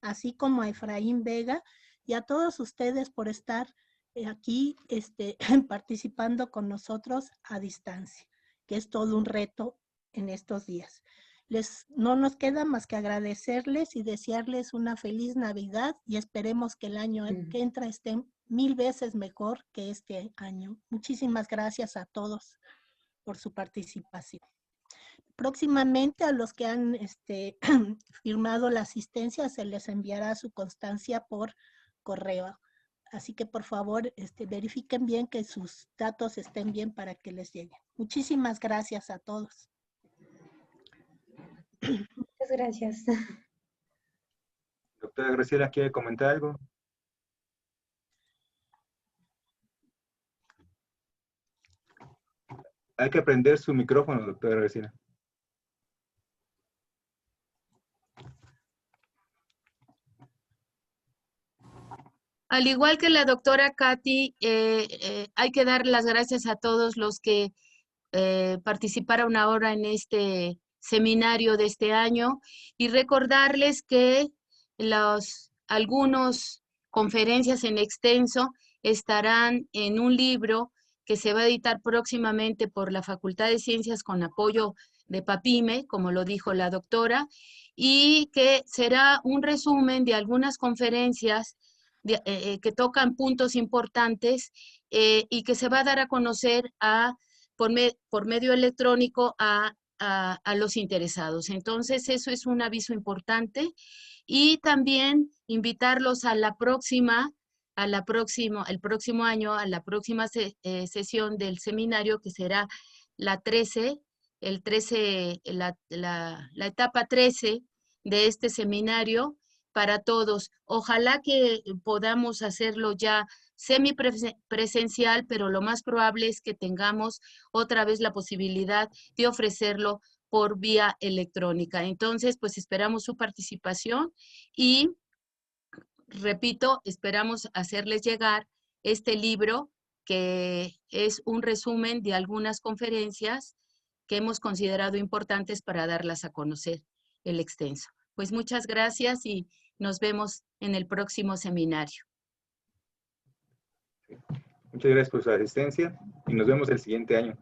Speaker 4: así como a Efraín Vega y a todos ustedes por estar aquí participando con nosotros a distancia, que es todo un reto en estos días. No nos queda más que agradecerles y desearles una feliz Navidad y esperemos que el año que entra esté 1000 veces mejor que este año. Muchísimas gracias a todos por su participación. Próximamente a los que han firmado la asistencia se les enviará su constancia por correo. Así que por favor verifiquen bien que sus datos estén bien para que les lleguen. Muchísimas gracias a todos.
Speaker 3: Muchas gracias.
Speaker 1: Doctora Graciela, ¿quiere comentar algo? Hay que prender su micrófono, doctora Graciela.
Speaker 5: Al igual que la doctora Katy, hay que dar las gracias a todos los que participaron ahora en este seminario de este año y recordarles que algunas conferencias en extenso estarán en un libro que se va a editar próximamente por la Facultad de Ciencias con apoyo de PAPIME, como lo dijo la doctora, y que será un resumen de algunas conferencias que tocan puntos importantes y que se va a dar a conocer por medio electrónico a los interesados. Entonces, eso es un aviso importante. Y también invitarlos a el próximo año, a la próxima sesión del seminario, que será la etapa 13 de este seminario para todos. Ojalá que podamos hacerlo ya semipresencial, pero lo más probable es que tengamos otra vez la posibilidad de ofrecerlo por vía electrónica. Entonces, pues esperamos su participación y, repito, esperamos hacerles llegar este libro, que es un resumen de algunas conferencias que hemos considerado importantes para darlas a conocer el extenso. Pues muchas gracias y nos vemos en el próximo seminario.
Speaker 1: Muchas gracias por su asistencia y nos vemos el siguiente año.